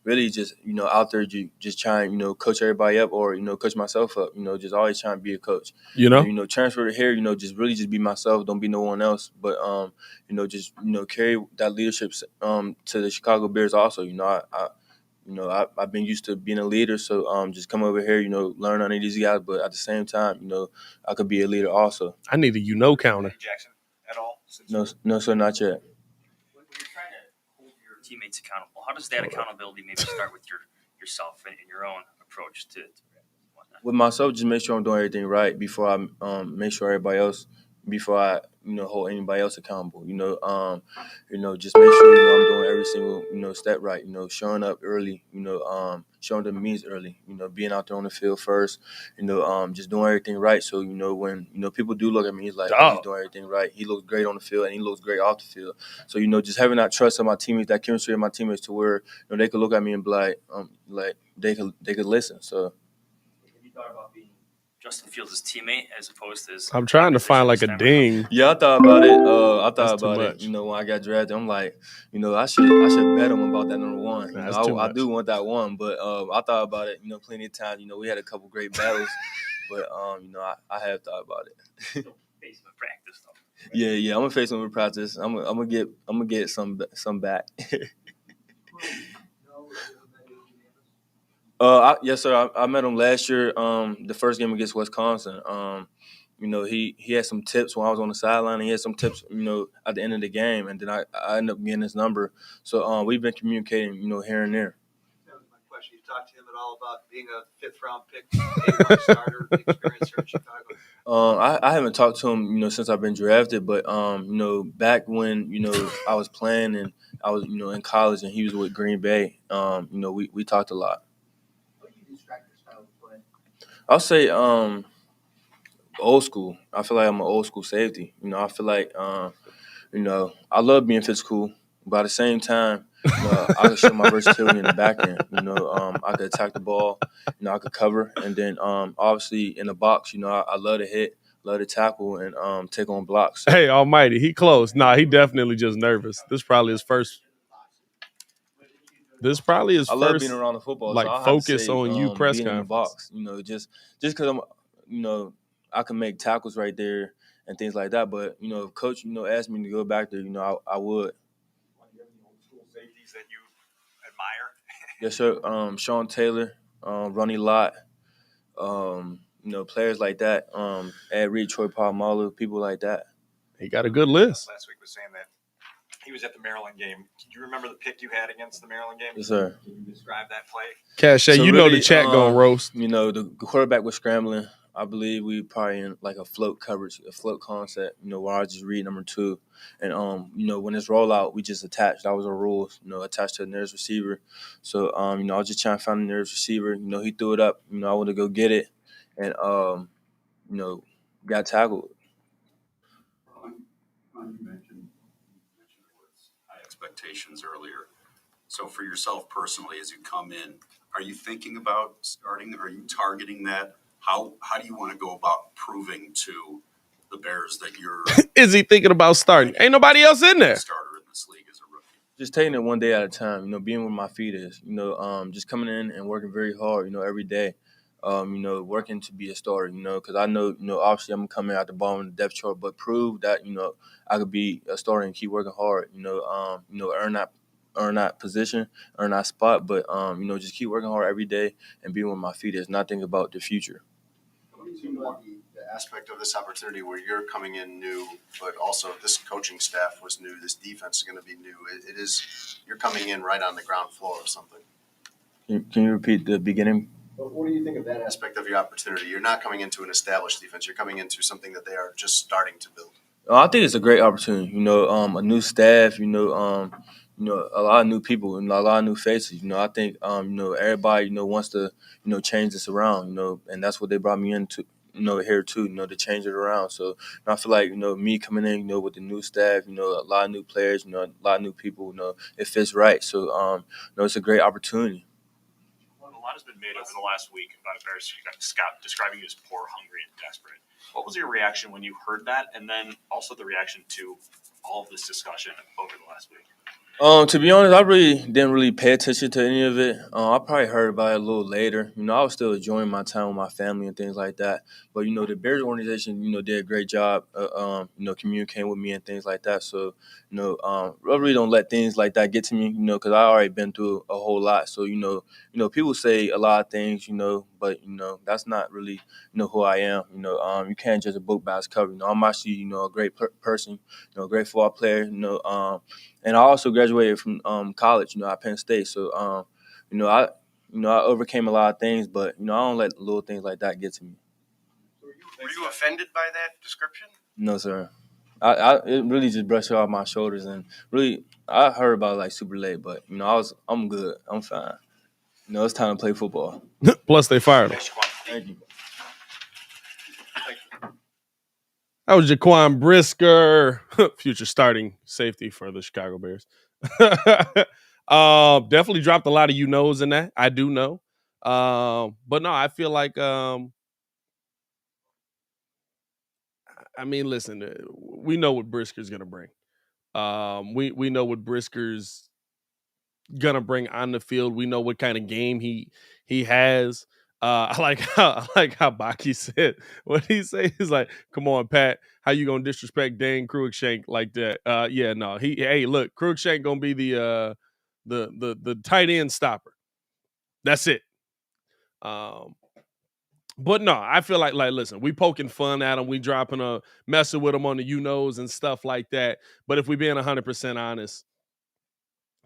really just out there just trying coach everybody up, or coach myself up, just always trying to be a coach, transfer to here, just really just be myself, don't be no one else, but just carry that leadership to the Chicago Bears also. I've been used to being a leader, so just come over here, learn under these guys. But at the same time, I could be a leader also. I need a counter. Jackson at all? No, sir, not yet. When you're trying to hold your teammates accountable, how does that accountability maybe start with yourself and your own approach to whatnot? With myself, just make sure I'm doing everything right before I make sure everybody else, before I hold anybody else accountable. Just make sure I'm doing every single step right. Showing up early. Showing the means early. Being out there on the field first. Just doing everything right. So when people do look at me, he's like, oh, he's doing everything right. He looks great on the field and he looks great off the field. So just having that trust in my teammates, that chemistry in my teammates, to where they could look at me and be like they could listen. So. Have you thought about being Justin Fields' teammate as opposed to his? I'm trying to find like a ding. Yeah, I thought about it. That's too much. When I got drafted, I'm like, I should bet him about that number one. I do want that one, but I thought about it. Plenty of times. We had a couple great battles, but I have thought about it. Face him in practice, though. Yeah, I'm gonna face him in practice. I'm gonna get some back. Yes, sir. I met him last year. The first game against Wisconsin. He had some tips when I was on the sideline, and he had some tips, at the end of the game, and then I ended up getting his number. So we've been communicating, here and there. That was my question. You talked to him at all about being a 5th round pick, day-one starter, experience here in Chicago? I haven't talked to him, since I've been drafted, but back when I was playing and I was in college and he was with Green Bay, we talked a lot. What do you describe your style of play? I'll say old school. I feel like I'm an old school safety. I feel like I love being physical, but at the same time, I can show my versatility in the back end. I could attack the ball, I could cover, and then obviously in the box, I love to hit, love to tackle, and take on blocks. Hey, Almighty, he close. Nah, he definitely just nervous. This is probably his first. I love being around the football. Like, so focus on you press being conference. in the box. Just because I'm, I can make tackles right there and things like that. But if coach, asked me to go back there, I would. School safeties that you admire? Yes, sir. Sean Taylor, Ronnie Lott, players like that. Ed Reed, Troy Polamalu, people like that. He got a good list. Last week was saying that he was at the Maryland game. Do you remember the pick you had against the Maryland game? Yes, sir. Can you describe that play? Cache, So the really, chat gonna roast. The quarterback was scrambling. I believe we probably in like a float coverage, a float concept, where I just read number 2. And, when it's rollout, we just attach. That was our rules, attached to the nearest receiver. So, I was just trying to find the nearest receiver. He threw it up. I went to go get it and, got tackled. You mentioned high expectations earlier. So for yourself personally, as you come in, are you thinking about starting? Are you targeting that? How do you want to go about proving to the Bears that you're Is he thinking about starting? Ain't nobody else in there. starter in this league as a rookie? Just taking it one day at a time, being where my feet is, just coming in and working very hard, every day, working to be a starter, because I know, obviously I'm coming out the bottom of the depth chart, but prove that, I could be a starter and keep working hard, earn that position, earn that spot, but, just keep working hard every day and being where my feet is, not think about the future. What do you think about the aspect of this opportunity where you're coming in new, but also this coaching staff was new, this defense is going to be new? It is, you're coming in right on the ground floor of something. Can you repeat the beginning? But what do you think of that aspect of your opportunity? You're not coming into an established defense. You're coming into something that they are just starting to build. I think it's a great opportunity. A new staff. A lot of new people and a lot of new faces. I think everybody wants to change this around. And that's what they brought me into. Here too. To change it around. So I feel like me coming in. with the new staff. A lot of new players. A lot of new people. It fits right. So it's a great opportunity. Well, a lot has been made over the last week about a Bears scout describing you as poor, hungry, and desperate. What was your reaction when you heard that, and then also the reaction to all of this discussion over the last week? To be honest, I really didn't really pay attention to any of it. I probably heard about it a little later. I was still enjoying my time with my family and things like that. But the Bears organization, did a great job, communicating with me and things like that. So, I really don't let things like that get to me, because I already been through a whole lot. So, people say a lot of things, but that's not really, who I am. You can't judge a book by its cover. I'm actually, a great person, a great football player. And I also graduated from college, at Penn State. So, I overcame a lot of things, but I don't let little things like that get to me. Were you offended by that description? No, sir. It really just brushed off my shoulders, and really I heard about it like super late, but I'm good, I'm fine. It's time to play football. Plus, they fired him. Thank you. That was Jaquan Brisker, future starting safety for the Chicago Bears. Definitely dropped a lot of knows in that. I do know. But no, I feel like, listen, we know what Brisker's going to bring. We know what Brisker's going to bring on the field. We know what kind of game he has. I like how Baki said what he say. He's like, "Come on, Pat, how you gonna disrespect Dane Cruikshank like that?" Yeah, no. Hey, look, Cruikshank gonna be the tight end stopper. That's it. But no, I feel like listen, we poking fun at him, we dropping a messing with him on the knows and stuff like that. But if we being 100% honest,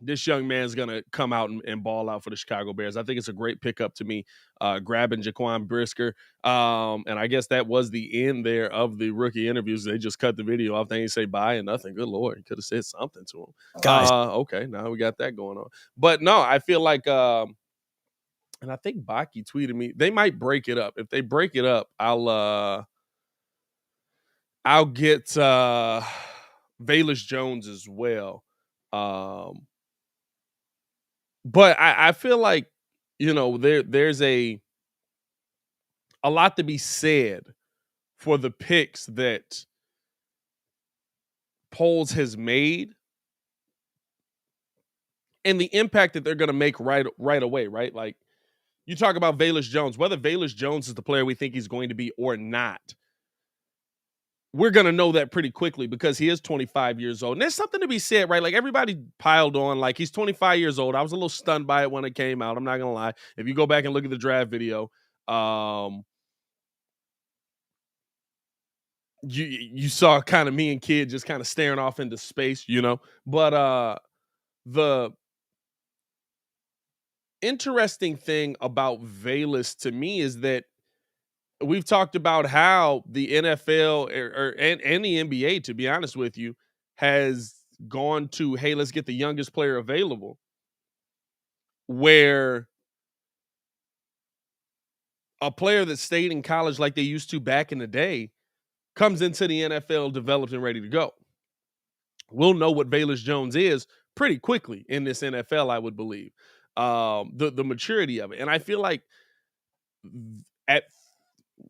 this young man's going to come out and ball out for the Chicago Bears. I think it's a great pickup to me, grabbing Jaquan Brisker. And I guess that was the end there of the rookie interviews. They just cut the video off. They didn't say bye and nothing. Good Lord. He could have said something to him. Guys. Okay, now we got that going on. But no, I feel like, and I think Baki tweeted me, they might break it up. If they break it up, I'll get Velus Jones as well. But I feel like, there's a lot to be said for the picks that Poles has made and the impact that they're going to make right away, right? Like, you talk about Velus Jones, whether Velus Jones is the player we think he's going to be or not, we're going to know that pretty quickly because he is 25 years old. And there's something to be said, right? Like, everybody piled on, like, he's 25 years old. I was a little stunned by it when it came out. I'm not going to lie. If you go back and look at the draft video, you saw kind of me and Kid just kind of staring off into space, But the interesting thing about Velus to me is that we've talked about how the NFL and the NBA, to be honest with you, has gone to, hey, let's get the youngest player available, where a player that stayed in college like they used to back in the day comes into the NFL developed and ready to go. We'll know what Velus Jones is pretty quickly in this NFL, I would believe. The maturity of it. And I feel like at,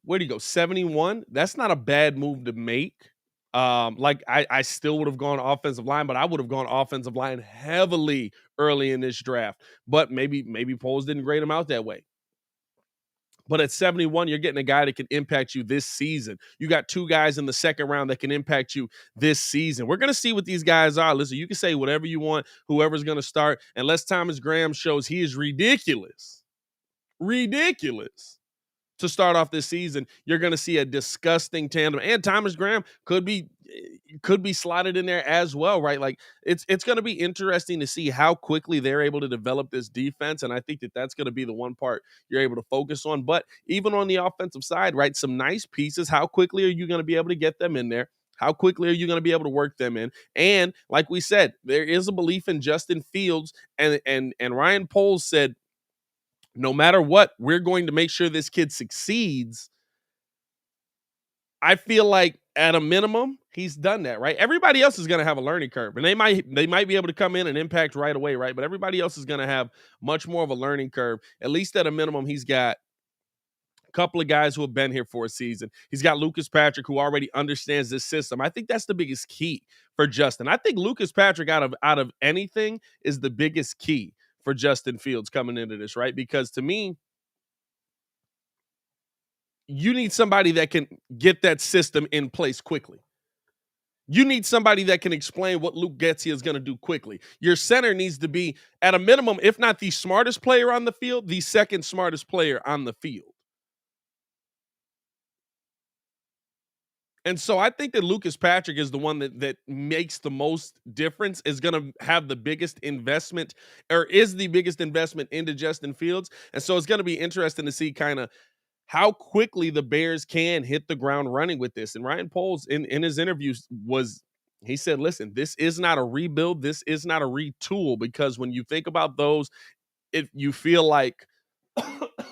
where do you go, 71? That's not a bad move to make. Like I still would have gone offensive line, but I would have gone offensive line heavily early in this draft. But maybe Poles didn't grade him out that way. But at 71, you're getting a guy that can impact you this season. You got 2 guys in the second round that can impact you this season. We're going to see what these guys are. Listen, you can say whatever you want, whoever's going to start, unless Thomas Graham shows he is ridiculous to start off this season. You're going to see a disgusting tandem. And Thomas Graham could be slotted in there as well, right? Like it's going to be interesting to see how quickly they're able to develop this defense. And I think that's going to be the one part you're able to focus on. But even on the offensive side, right, some nice pieces. How quickly are you going to be able to get them in there? How quickly are you going to be able to work them in? And like we said, there is a belief in Justin Fields, and Ryan Poles said, no matter what, we're going to make sure this kid succeeds. I feel like at a minimum, he's done that, right? Everybody else is going to have a learning curve, and they might be able to come in and impact right away, right? But everybody else is going to have much more of a learning curve. At least at a minimum, he's got a couple of guys who have been here for a season. He's got Lucas Patrick, who already understands this system. I think that's the biggest key for Justin. I think Lucas Patrick out of anything is the biggest key for Justin Fields coming into this, right? Because to me, you need somebody that can get that system in place quickly. You need somebody that can explain what Luke Getsy is going to do quickly. Your center needs to be, at a minimum, if not the smartest player on the field, the second smartest player on the field. And so I think that Lucas Patrick is the one that makes the most difference, is going to have the biggest investment, or is the biggest investment into Justin Fields. And so it's going to be interesting to see kind of how quickly the Bears can hit the ground running with this. And Ryan Poles in his interviews he said, listen, this is not a rebuild. This is not a retool, because when you think about those, if you feel like,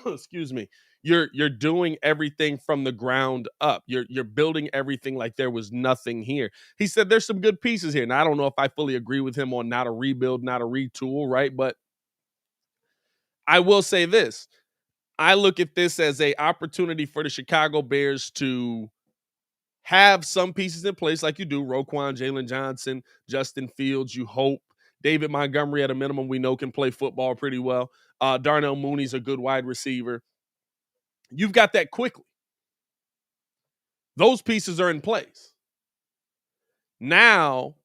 excuse me, you're doing everything from the ground up. You're building everything like there was nothing here. He said there's some good pieces here. Now, I don't know if I fully agree with him on not a rebuild, not a retool, right? But I will say this. I look at this as an opportunity for the Chicago Bears to have some pieces in place like you do. Roquan, Jalen Johnson, Justin Fields, you hope. David Montgomery, at a minimum, we know can play football pretty well. Darnell Mooney's a good wide receiver. You've got that quickly. Those pieces are in place. Now,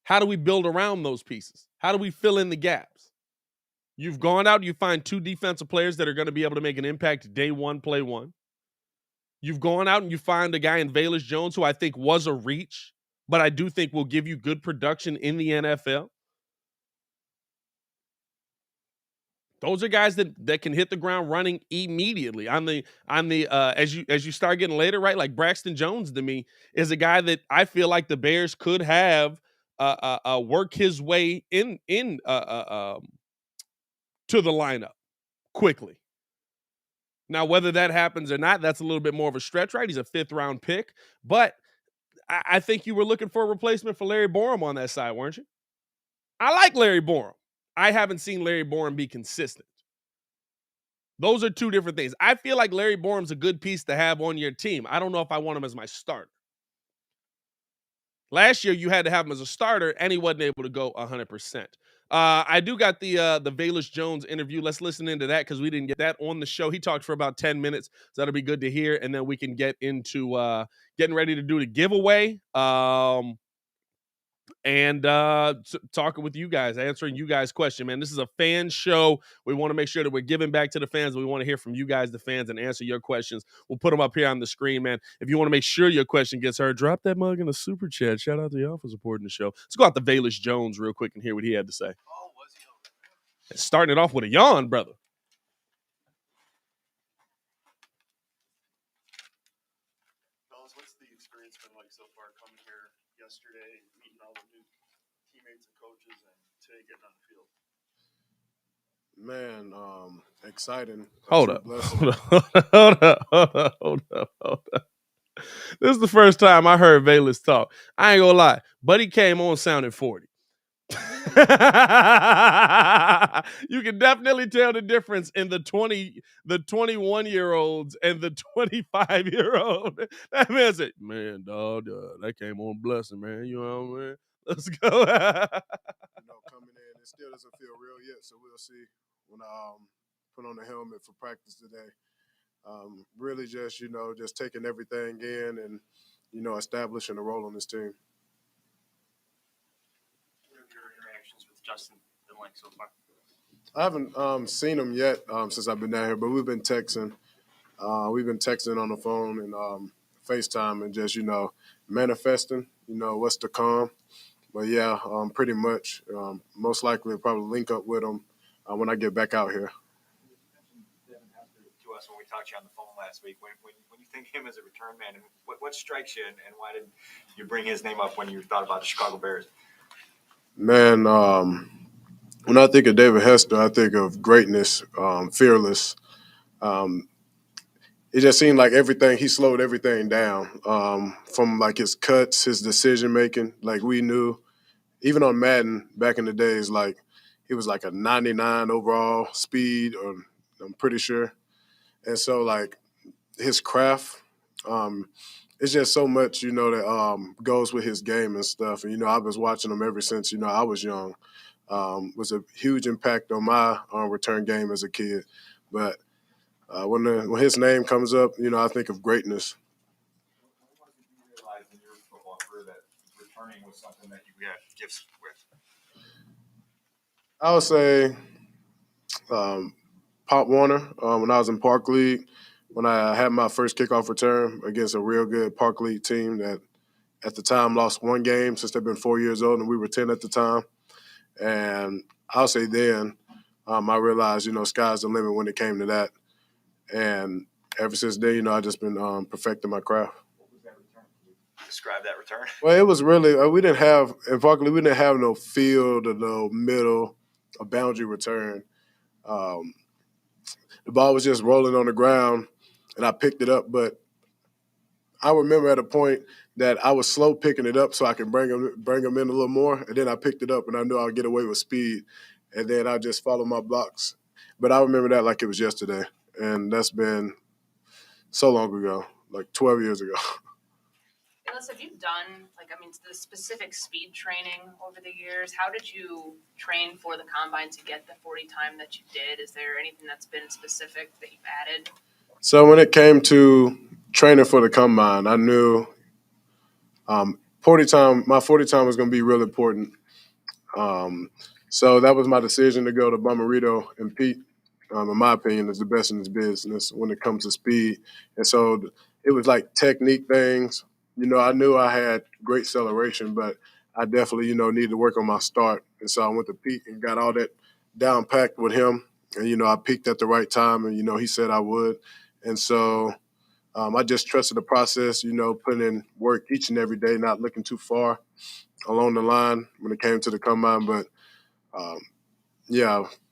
how do we build around those pieces? How do we fill in the gaps? You've gone out, you find 2 defensive players that are going to be able to make an impact day one, play one. You've gone out and you find a guy in Velus Jones who I think was a reach, but I do think will give you good production in the NFL. Those are guys that can hit the ground running immediately. On the as you start getting later, right? Like Braxton Jones to me is a guy that I feel like the Bears could have work his way in to the lineup quickly. Now, whether that happens or not, that's a little bit more of a stretch, right? He's a 5th-round pick. But I think you were looking for a replacement for Larry Borom on that side, weren't you? I like Larry Borom. I haven't seen Larry Borom be consistent. Those are 2 different things. I feel like Larry Borom's a good piece to have on your team. I don't know if I want him as my starter. Last year, you had to have him as a starter, and he wasn't able to go 100%. I do got the Velus Jones interview. Let's listen into that because we didn't get that on the show. He talked for about 10 minutes, so that'll be good to hear. And then we can get into getting ready to do the giveaway and talking with you guys, answering you guys' question, man. This is a fan show. We want to make sure that we're giving back to the fans. We want to hear from you guys, the fans, and answer your questions. We'll put them up here on the screen, man. If you want to make sure your question gets heard, drop that mug in the super chat. Shout out to y'all for supporting the show. Let's go out to Velus Jones real quick and hear what he had to say. Starting it off with a yawn, brother. far coming here yesterday, meeting all the new teammates and coaches, and today getting on the field? Man, exciting. Hold True up. blessing. Hold up. This is the first time I heard Velus talk. I ain't gonna lie. Buddy came on sounding 40. You can definitely tell the difference in the 21-year-olds and the 25-year-old. That man said, man, dog, that came on blessing, man. You know what I mean? Let's go. Coming in, it still doesn't feel real yet, so we'll see when I put on the helmet for practice today. Really just, just taking everything in and, establishing a role on this team. What have your interactions with Justin been like so far? I haven't seen him yet since I've been down here, but we've been texting. We've been texting on the phone and FaceTime and just, manifesting, what's to come. But, yeah, pretty much. Most likely I'll probably link up with him when I get back out here. To us when we talked to you on the phone last week, when you think him as a return man, and what strikes you, and why did you bring his name up when you thought about the Chicago Bears? Man, when I think of David Hester, I think of greatness, fearless. It just seemed like he slowed everything down from like his cuts, his decision making. Like we knew, even on Madden back in the days, like he was like a 99 overall speed, or I'm pretty sure. And so like his craft, it's just so much, that goes with his game and stuff. And, I was watching him ever since, I was young. Was a huge impact on my return game as a kid. But when his name comes up, I think of greatness. What did you realize in your football career that returning was something that you had gifts with? I would say Pop Warner when I was in Park League, when I had my first kickoff return against a real good Park League team that at the time lost one game since they've been 4 years old, and we were 10 at the time. And I'll say then I realized, sky's the limit when it came to that. And ever since then, I've just been perfecting my craft. What was that return? Can you describe that return? Well, it was really in Park League, we didn't have no field or no middle, a boundary return. The ball was just rolling on the ground, and I picked it up. But I remember at a point that I was slow picking it up so I could bring them in a little more. And then I picked it up, and I knew I would get away with speed. And then I just followed my blocks. But I remember that like it was yesterday. And that's been so long ago, like 12 years ago. Velus, have you done, the specific speed training over the years? How did you train for the combine to get the 40 time that you did? Is there anything that's been specific that you've added? So when it came to training for the combine, I knew my 40 time was going to be real important. So that was my decision to go to Bomarito and Pete, in my opinion, is the best in his business when it comes to speed. And so it was like technique things. I knew I had great acceleration, but I definitely, needed to work on my start. And so I went to Pete and got all that down packed with him. And, I peaked at the right time, and, he said I would. And so I just trusted the process, putting in work each and every day, not looking too far along the line when it came to the combine. But,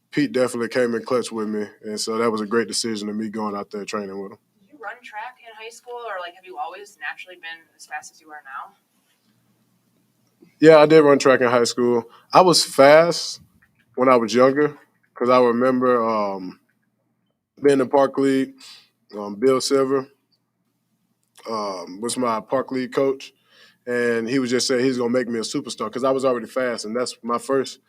Pete definitely came in clutch with me. And so that was a great decision of me going out there training with him. Did you run track in high school, or have you always naturally been as fast as you are now? Yeah, I did run track in high school. I was fast when I was younger because I remember being in Park League. Bill Silver was my Park League coach, and he was just saying he's going to make me a superstar because I was already fast, and that's my first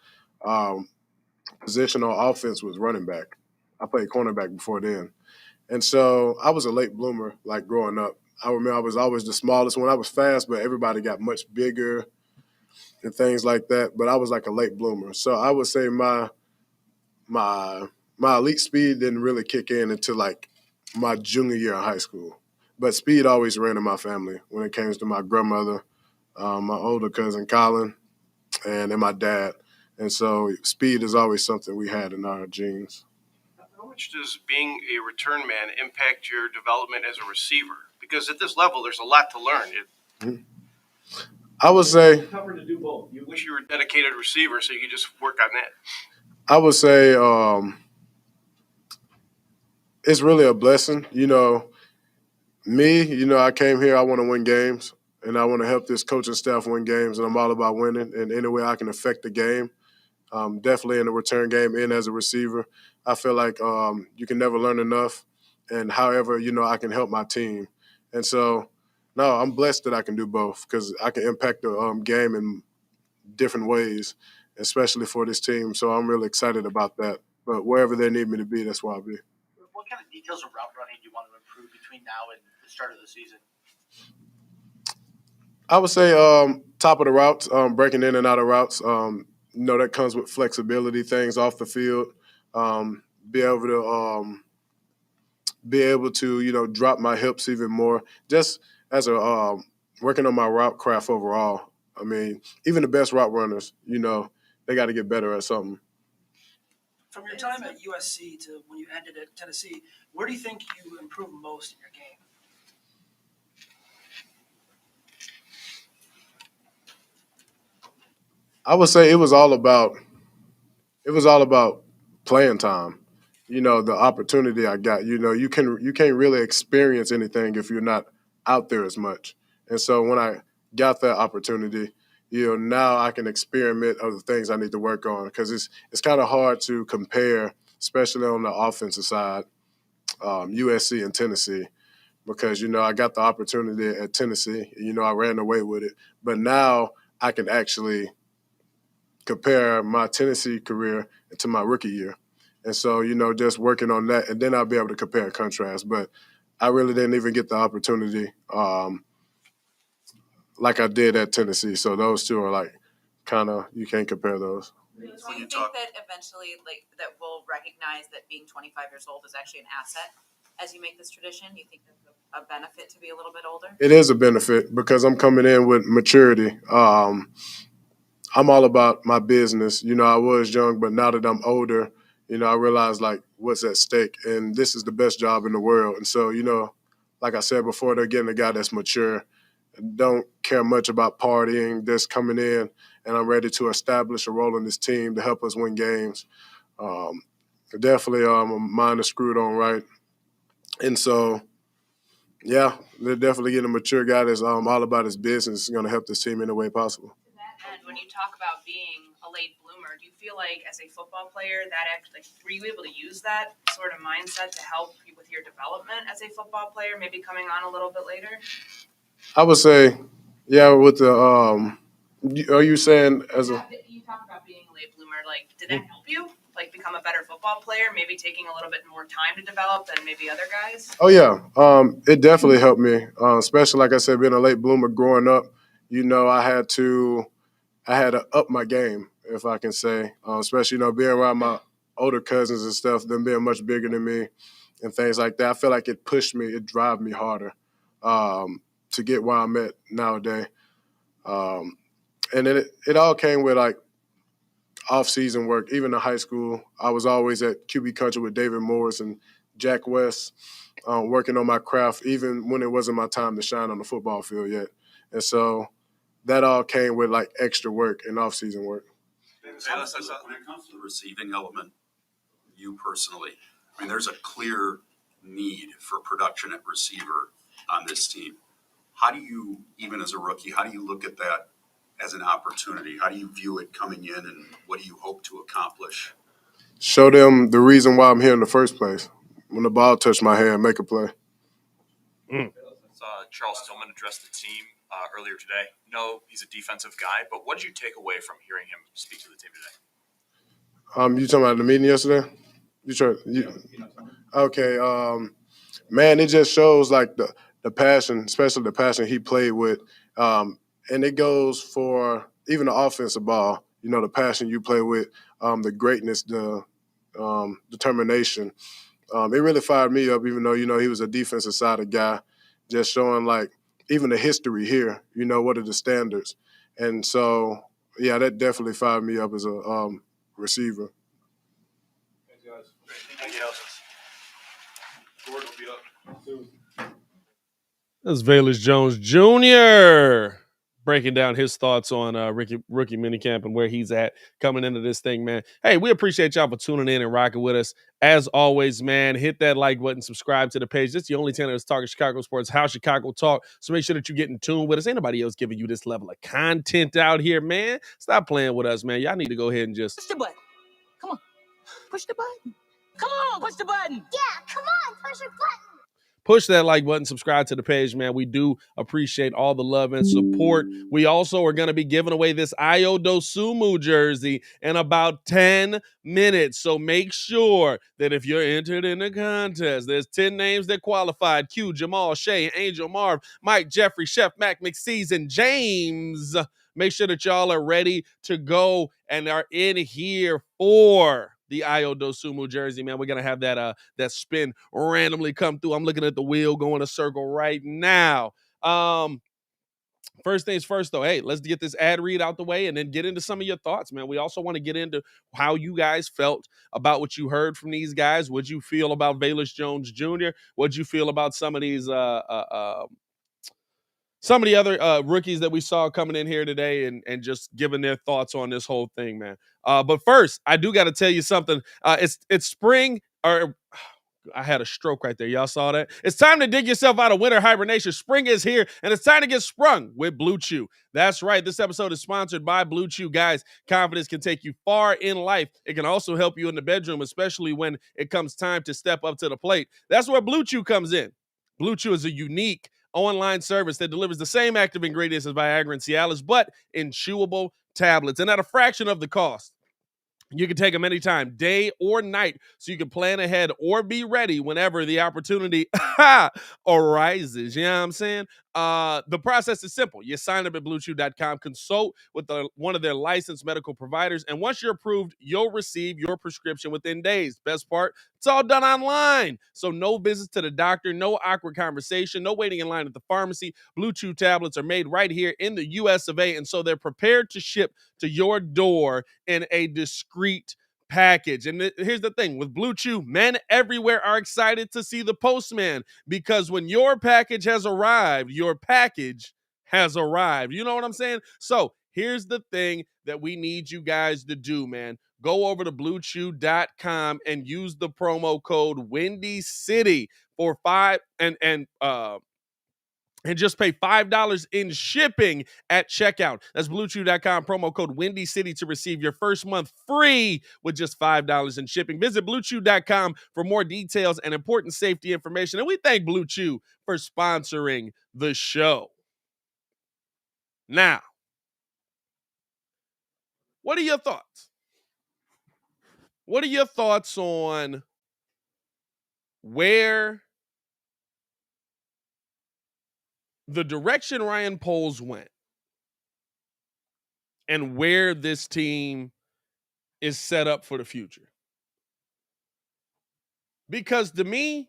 position on offense was running back. I played cornerback before then. And so I was a late bloomer, like growing up. I remember I was always the smallest when I was fast, but everybody got much bigger and things like that. But I was like a late bloomer. So I would say my elite speed didn't really kick in until like my junior year in high school. But speed always ran in my family when it came to my grandmother, my older cousin Colin, and then my dad. And so speed is always something we had in our genes. How much does being a return man impact your development as a receiver? Because at this level, there's a lot to learn. I would say Tougher to do both. You wish you were a dedicated receiver so you could just work on that. I would say it's really a blessing. Me, I came here, I want to win games, and I want to help this coaching staff win games, and I'm all about winning. And any way I can affect the game, definitely in the return game and as a receiver, I feel like you can never learn enough. And however, I can help my team. And so, no, I'm blessed that I can do both because I can impact the game in different ways, especially for this team. So I'm really excited about that. But wherever they need me to be, that's where I'll be. What kind of details of route running do you want to improve between now and the start of the season? I would say top of the routes, breaking in and out of routes. That comes with flexibility, things off the field. Be able to drop my hips even more. Just as a working on my route craft overall. I mean, even the best route runners, they got to get better at something. From your time at USC to when you ended at Tennessee, where do you think you improved most in your game? I would say it was all about playing time. The opportunity I got. You can't really experience anything if you're not out there as much. And so when I got that opportunity, now I can experiment other things I need to work on because it's kind of hard to compare, especially on the offensive side, USC and Tennessee. Because I got the opportunity at Tennessee, I ran away with it. But now I can actually compare my Tennessee career to my rookie year. And so, just working on that, and then I'll be able to compare and contrast. But I really didn't even get the opportunity like I did at Tennessee. So those two are like kind of, you can't compare those. Do you think that eventually, that we'll recognize that being 25 years old is actually an asset as you make this tradition? You think that's a benefit to be a little bit older? It is a benefit because I'm coming in with maturity. I'm all about my business. I was young, but now that I'm older, I realize like what's at stake. And this is the best job in the world. And so, like I said before, they're getting a guy that's mature, don't care much about partying, just coming in, and I'm ready to establish a role in this team to help us win games. Definitely, my mind is screwed on right. And so, yeah, they're definitely getting a mature guy that's all about his business. Is going to help this team in a way possible. And when you talk about being a late bloomer, do you feel like as a football player that actually were you able to use that sort of mindset to help you with your development as a football player, maybe coming on a little bit later? I would say, yeah, with the are you saying as a You talk about being a late bloomer, like did that help you? Like become a better football player, maybe taking a little bit more time to develop than maybe other guys? Oh yeah, it definitely helped me, especially like I said, being a late bloomer growing up. I had to up my game, if I can say, especially being around my older cousins and stuff, them being much bigger than me, and things like that. I feel like it pushed me, it drive me harder to get where I'm at nowadays. And it all came with like off-season work. Even in high school, I was always at QB Country with David Morris and Jack West, working on my craft, even when it wasn't my time to shine on the football field yet. And so that all came with like extra work and off-season work. When it comes to the receiving element, you personally, I mean, there's a clear need for production at receiver on this team. How do you, even as a rookie, how do you look at that as an opportunity? How do you view it coming in, and what do you hope to accomplish? Show them the reason why I'm here in the first place. When the ball touched my hand, make a play. Charles Tillman addressed the team earlier today. No, he's a defensive guy, but what did you take away from hearing him speak to the team today? You talking about the meeting yesterday? Okay. Man, it just shows like the passion, especially the passion he played with. And it goes for even the offensive ball, the passion you play with, the greatness, the determination. It really fired me up, even though, he was a defensive sided guy, just showing like even the history here, what are the standards. And so, yeah, that definitely fired me up as a receiver. Thanks, guys. Thank you. Gord will be up soon. That's Velus Jones Jr. breaking down his thoughts on rookie minicamp and where he's at coming into this thing, man. Hey, we appreciate y'all for tuning in and rocking with us. As always, man, hit that like button, subscribe to the page. This is the only channel that's talking Chicago sports, how Chicago talk. So make sure that you get in tune with us. Ain't nobody else giving you this level of content out here, man. Stop playing with us, man. Y'all need to go ahead and just Push the button. Come on. Push the button. Come on, push the button. Yeah, come on, push the button. push that like button, subscribe to the page, man. We do appreciate all the love and support. We also are going to be giving away this DOSUMNU jersey in about 10 minutes. So make sure that if you're entered in the contest, there's 10 names that qualified. Q, Jamal, Shay, Angel, Marv, Mike, Jeffrey, Chef, Mac, McSeason, James. Make sure that y'all are ready to go and are in here for the DOSUMNU jersey, man. We're gonna have that spin randomly come through. I'm looking at the wheel going a circle right now. First things first, though. Hey, let's get this ad read out the way and then get into some of your thoughts, man. We also want to get into how you guys felt about what you heard from these guys. What'd you feel about Velus Jones Jr.? What'd you feel about some of these some of the other rookies that we saw coming in here today and just giving their thoughts on this whole thing, man. But first, I do got to tell you something. It's spring, or I had a stroke right there. Y'all saw that? It's time to dig yourself out of winter hibernation. Spring is here, and it's time to get sprung with Blue Chew. That's right. This episode is sponsored by Blue Chew. Guys, confidence can take you far in life. It can also help you in the bedroom, especially when it comes time to step up to the plate. That's where Blue Chew comes in. Blue Chew is a unique online service that delivers the same active ingredients as Viagra and Cialis, but in chewable tablets and at a fraction of the cost. You can take them anytime, day or night, so you can plan ahead or be ready whenever the opportunity arises. You know what I'm saying? The process is simple. You sign up at BlueChew.com, consult with one of their licensed medical providers, and once you're approved, you'll receive your prescription within days. Best part, it's all done online. So no visits to the doctor, no awkward conversation, no waiting in line at the pharmacy. Blue Chew tablets are made right here in the U.S. of A., and so they're prepared to ship to your door in a discreet package. And here's the thing. With Blue Chew, men everywhere are excited to see the postman, because when your package has arrived, your package has arrived. You know what I'm saying? So here's the thing that we need you guys to do, man. Go over to BlueChew.com and use the promo code Windy City for and just pay $5 in shipping at checkout. That's BlueChew.com, promo code Windy City to receive your first month free with just $5 in shipping. Visit BlueChew.com for more details and important safety information. And we thank Blue Chew for sponsoring the show. Now, what are your thoughts? What are your thoughts on where the direction Ryan Poles went and where this team is set up for the future? Because to me,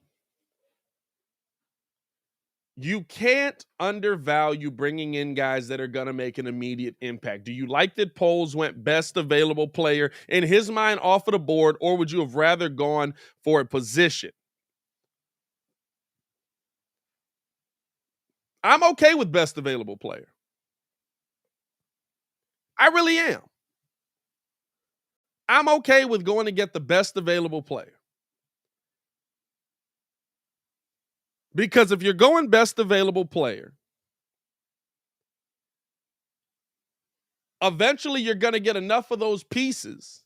you can't undervalue bringing in guys that are going to make an immediate impact. Do you like that Poles went best available player in his mind off of the board, or would you have rather gone for a position? I'm okay with best available player. I really am. I'm okay with going to get the best available player. Because if you're going best available player, eventually you're going to get enough of those pieces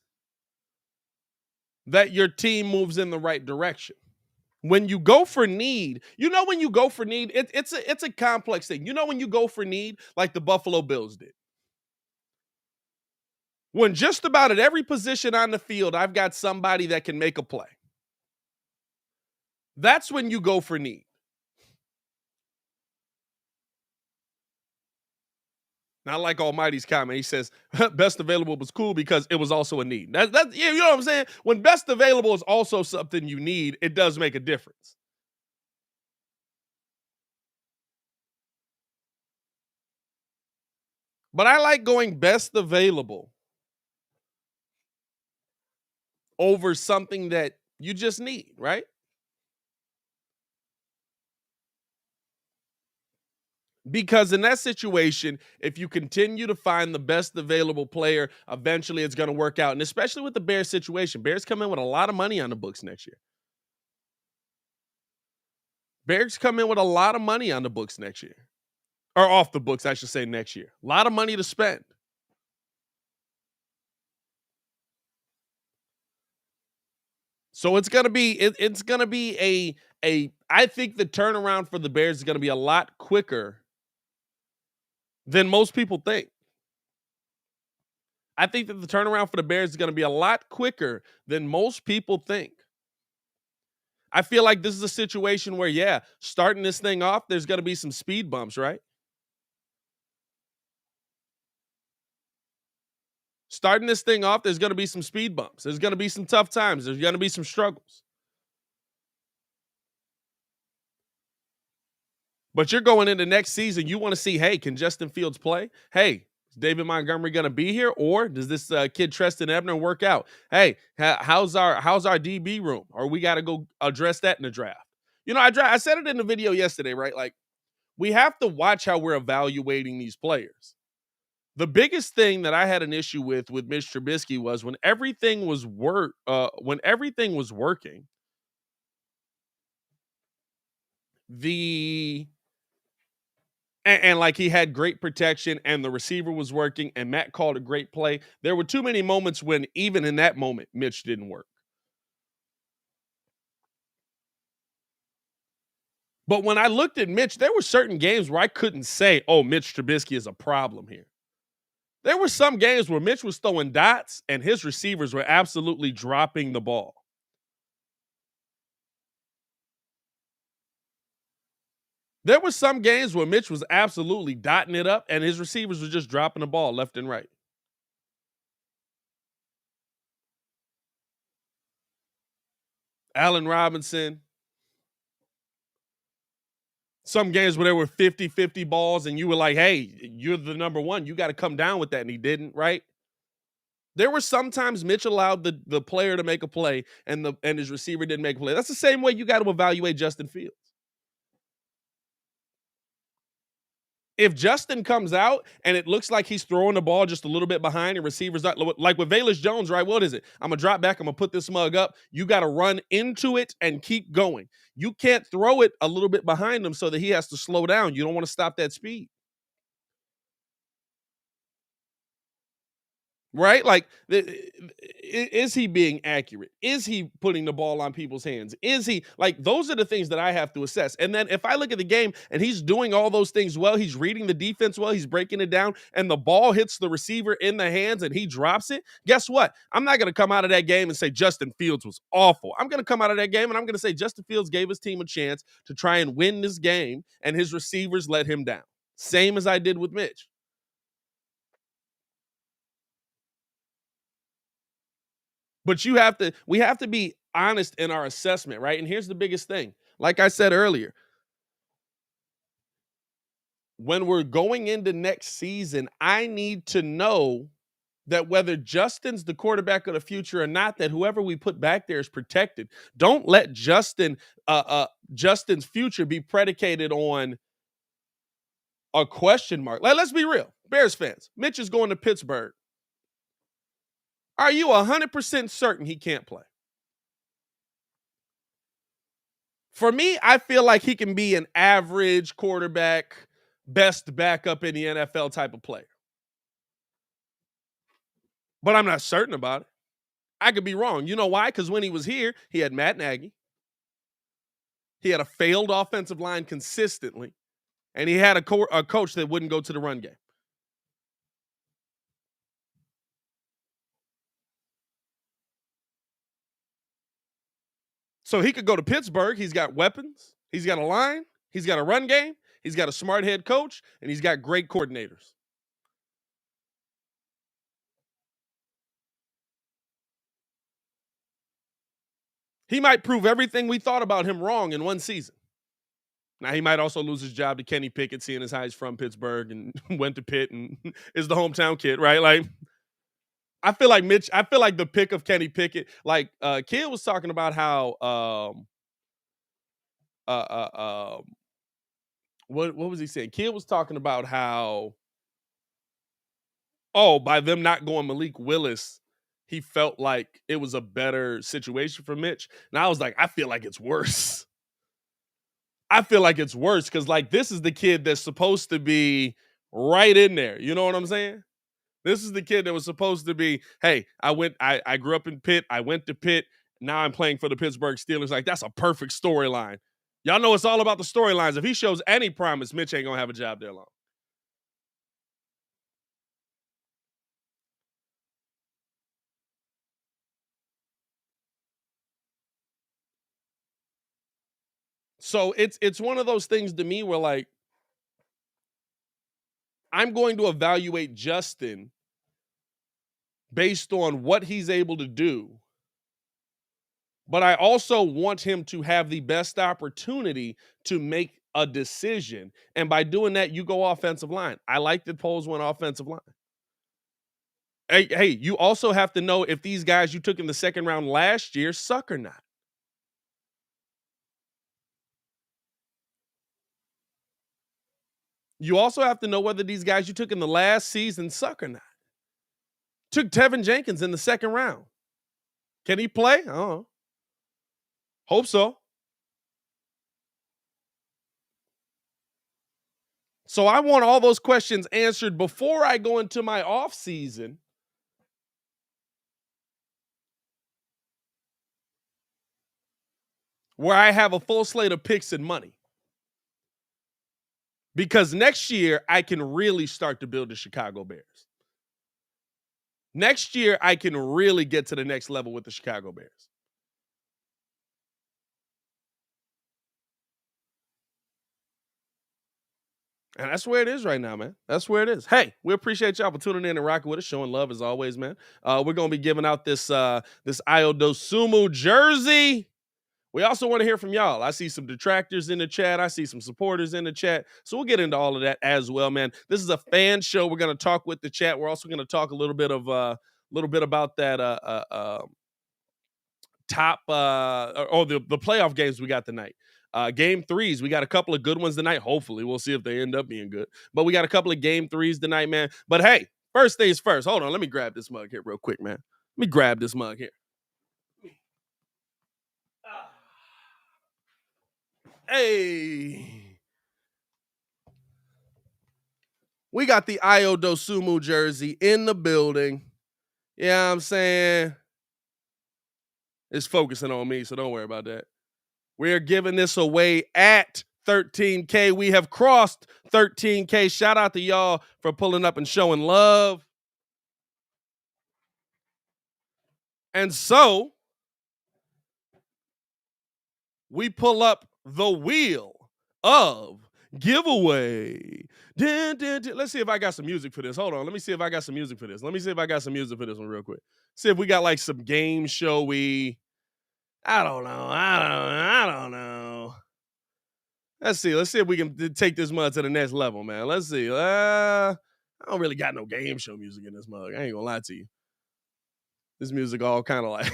that your team moves in the right direction. When you go for need, when you go for need, it's a complex thing. When you go for need, like the Buffalo Bills did. When just about at every position on the field, I've got somebody that can make a play. That's when you go for need. Not like Almighty's comment. He says, best available was cool because it was also a need. That's you know what I'm saying? When best available is also something you need, it does make a difference. But I like going best available over something that you just need, right? Because in that situation, if you continue to find the best available player, eventually it's going to work out. And especially with the Bears situation, Bears come in with a lot of money on the books next year. Bears come in with a lot of money on the books next year. Or off the books, I should say, next year. A lot of money to spend. So it's gonna be I think the turnaround for the Bears is gonna be a lot quicker than most people think. I think that the turnaround for the Bears is gonna be a lot quicker than most people think. I feel like this is a situation where, yeah, starting this thing off, there's gonna be some speed bumps, right? Starting this thing off, there's gonna be some speed bumps. There's gonna be some tough times. There's gonna be some struggles. But you're going into next season, you want to see, hey, can Justin Fields play? Hey, is David Montgomery going to be here? Or does this kid Treston Ebner work out? Hey, how's our DB room? Or we got to go address that in the draft. You know, I said it in the video yesterday, right? Like, we have to watch how we're evaluating these players. The biggest thing that I had an issue with Mitch Trubisky was when everything was working, And like he had great protection and the receiver was working and Matt called a great play. There were too many moments when even in that moment, Mitch didn't work. But when I looked at Mitch, there were certain games where I couldn't say, oh, Mitch Trubisky is a problem here. There were some games where Mitch was throwing dots and his receivers were absolutely dropping the ball. There were some games where Mitch was absolutely dotting it up and his receivers were just dropping the ball left and right. Allen Robinson. Some games where there were 50-50 balls and you were like, hey, you're the number one. You got to come down with that. And he didn't, right? There were sometimes Mitch allowed the player to make a play and his receiver didn't make a play. That's the same way you got to evaluate Justin Fields. If Justin comes out and it looks like he's throwing the ball just a little bit behind and receivers not, like with Velus Jones, right? What is it? I'm going to drop back. I'm going to put this mug up. You got to run into it and keep going. You can't throw it a little bit behind him so that he has to slow down. You don't want to stop that speed. Right? Like, is he being accurate? Is he putting the ball on people's hands? Is he like, those are the things that I have to assess. And then if I look at the game and he's doing all those things well, he's reading the defense well, he's breaking it down, and the ball hits the receiver in the hands and he drops it, guess what? I'm not going to come out of that game and say Justin Fields was awful. I'm going to come out of that game and I'm going to say Justin Fields gave his team a chance to try and win this game and his receivers let him down. Same as I did with Mitch. But we have to be honest in our assessment, right? And here's the biggest thing. Like I said earlier, when we're going into next season, I need to know that whether Justin's the quarterback of the future or not, that whoever we put back there is protected. Don't let Justin's future be predicated on a question mark. Let's be real. Bears fans, Mitch is going to Pittsburgh. Are you 100% certain he can't play? For me, I feel like he can be an average quarterback, best backup in the NFL type of player. But I'm not certain about it. I could be wrong. You know why? Because when he was here, he had Matt Nagy. He had a failed offensive line consistently. And he had a coach that wouldn't go to the run game. So he could go to Pittsburgh. He's got weapons. He's got a line. He's got a run game. He's got a smart head coach. And he's got great coordinators. He might prove everything we thought about him wrong in one season. Now, he might also lose his job to Kenny Pickett, seeing as how he's from Pittsburgh and went to Pitt and is the hometown kid, right? Like, I feel like the pick of Kenny Pickett, like Kid was talking about how what was he saying? Kid was talking about how, by them not going Malik Willis, he felt like it was a better situation for Mitch. And I was like, I feel like it's worse. I feel like it's worse because, like, this is the kid that's supposed to be right in there. You know what I'm saying? This is the kid that was supposed to be, hey, I grew up in Pitt. I went to Pitt. Now I'm playing for the Pittsburgh Steelers. Like, that's a perfect storyline. Y'all know it's all about the storylines. If he shows any promise, Mitch ain't going to have a job there long. So it's one of those things to me where, like, I'm going to evaluate Justin based on what he's able to do. But I also want him to have the best opportunity to make a decision. And by doing that, you go offensive line. I like that Poles went offensive line. Hey, you also have to know if these guys you took in the second round last year suck or not. You also have to know whether these guys you took in the last season suck or not. Took Tevin Jenkins in the second round. Can he play? I don't know. Hope so. So I want all those questions answered before I go into my off season. Where I have a full slate of picks and money. Because next year, I can really start to build the Chicago Bears. Next year, I can really get to the next level with the Chicago Bears. And that's where it is right now, man. That's where it is. Hey, we appreciate y'all for tuning in and rocking with us, showing love as always, man. We're going to be giving out this DOSUMNU jersey. We also want to hear from y'all. I see some detractors in the chat. I see some supporters in the chat. So we'll get into all of that as well, man. This is a fan show. We're going to talk with the chat. We're also going to talk a little bit about that top the playoff games we got tonight. Game threes, we got a couple of good ones tonight. Hopefully, we'll see if they end up being good. But we got a couple of game threes tonight, man. But hey, first things first. Hold on, let me grab this mug here real quick, man. Let me grab this mug here. Hey. We got the DOSUMNU jersey in the building. Yeah, I'm saying it's focusing on me, so don't worry about that. We're giving this away at 13K. We have crossed 13K. Shout out to y'all for pulling up and showing love. And so we pull up the wheel of giveaway. Dun, dun, dun. Let's see if I got some music for this. Hold on. Let me see if I got some music for this. Let me see if I got some music for this one real quick. See if we got like some game showy. I don't know. Let's see if we can take this mug to the next level, man. Let's see. I don't really got no game show music in this mug. I ain't gonna lie to you. This music all kind of like.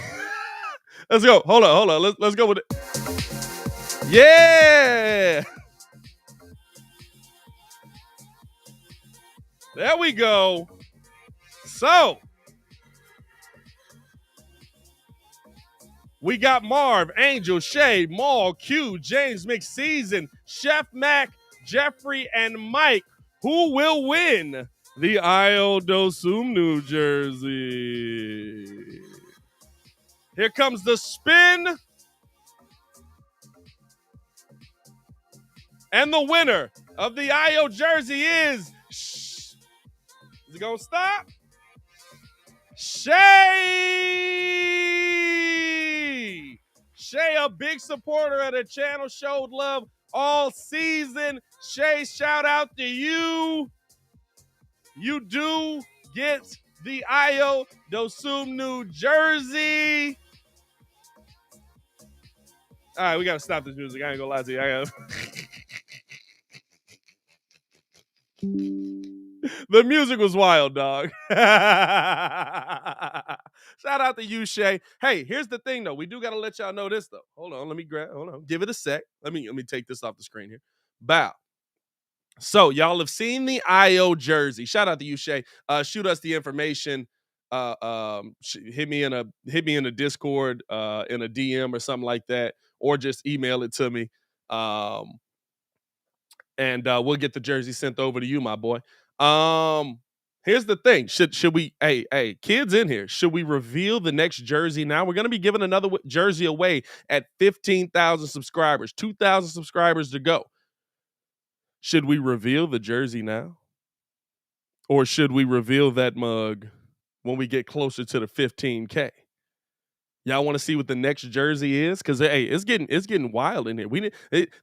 Let's go. Hold on. Let's go with it. Yeah. There we go. So we got Marv, Angel, Shay, Maul, Q, James, McSeason, Chef Mac, Jeffrey, and Mike. Who will win the DOSUMNU jersey? Here comes the spin. And the winner of the IO jersey is... Is it going to stop? Shay, a big supporter of the channel, showed love all season. Shay, shout out to you. You do get the DOSUMNU jersey. All right, we got to stop this music. I ain't going to lie to you. The music was wild, dog. Shout out to you, Shay. Hey, here's the thing, though. We do got to let y'all know this, though. Hold on. Give it a sec. Let me take this off the screen here. Bow. So y'all have seen the IO jersey. Shout out to you, Shay. Shoot us the information. Hit me in a Discord, in a DM or something like that, or just email it to me. And we'll get the jersey sent over to you, my boy. Here's the thing: should we? Hey, kids in here, should we reveal the next jersey now? We're gonna be giving another jersey away at 15,000 subscribers. 2,000 subscribers to go. Should we reveal the jersey now? Or should we reveal that mug when we get closer to the 15K? Y'all want to see what the next jersey is? Because hey, it's getting wild in here.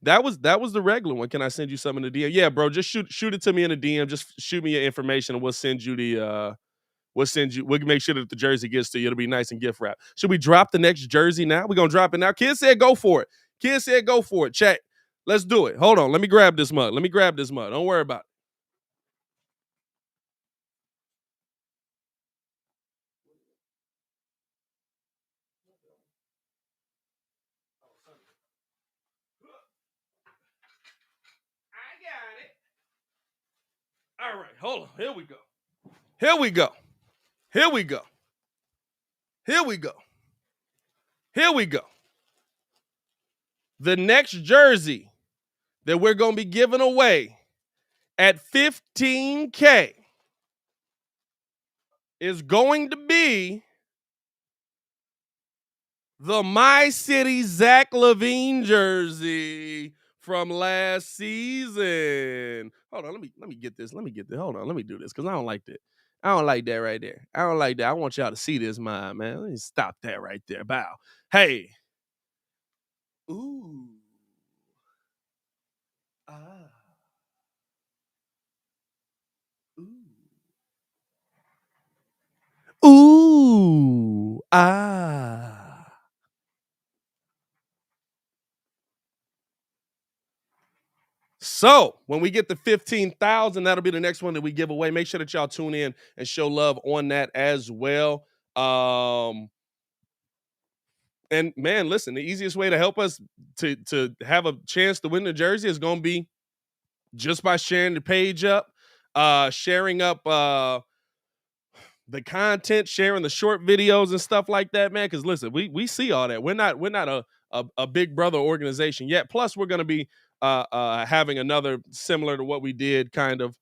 That was the regular one. Can I send you some in the DM? Yeah, bro. Just shoot it to me in the DM. Just shoot me your information, and we'll send you the we'll make sure that the jersey gets to you. It'll be nice and gift wrap. Should we drop the next jersey now? We're gonna drop it now. Kids said go for it. Kids said go for it. Check. Let's do it. Hold on. Let me grab this mug. Don't worry about it. All right, hold on. Here we go. The next jersey that we're going to be giving away at 15K is going to be the My City Zach LaVine jersey from last season. Hold on, let me get this. Hold on, let me do this because I don't like that. I don't like that right there. I don't like that. I want y'all to see this, man. Let me stop that right there. Bow. Hey. Ooh. Ah. Ooh. Ooh. Ah. So when we get to 15,000, that'll be the next one that we give away. Make sure that y'all tune in and show love on that as well. And man, listen, the easiest way to help us to have a chance to win the jersey is going to be just by sharing the page up, sharing up the content, sharing the short videos and stuff like that, man. Because listen, we see all that. We're not a big brother organization yet. Plus, we're going to be having another similar to what we did kind of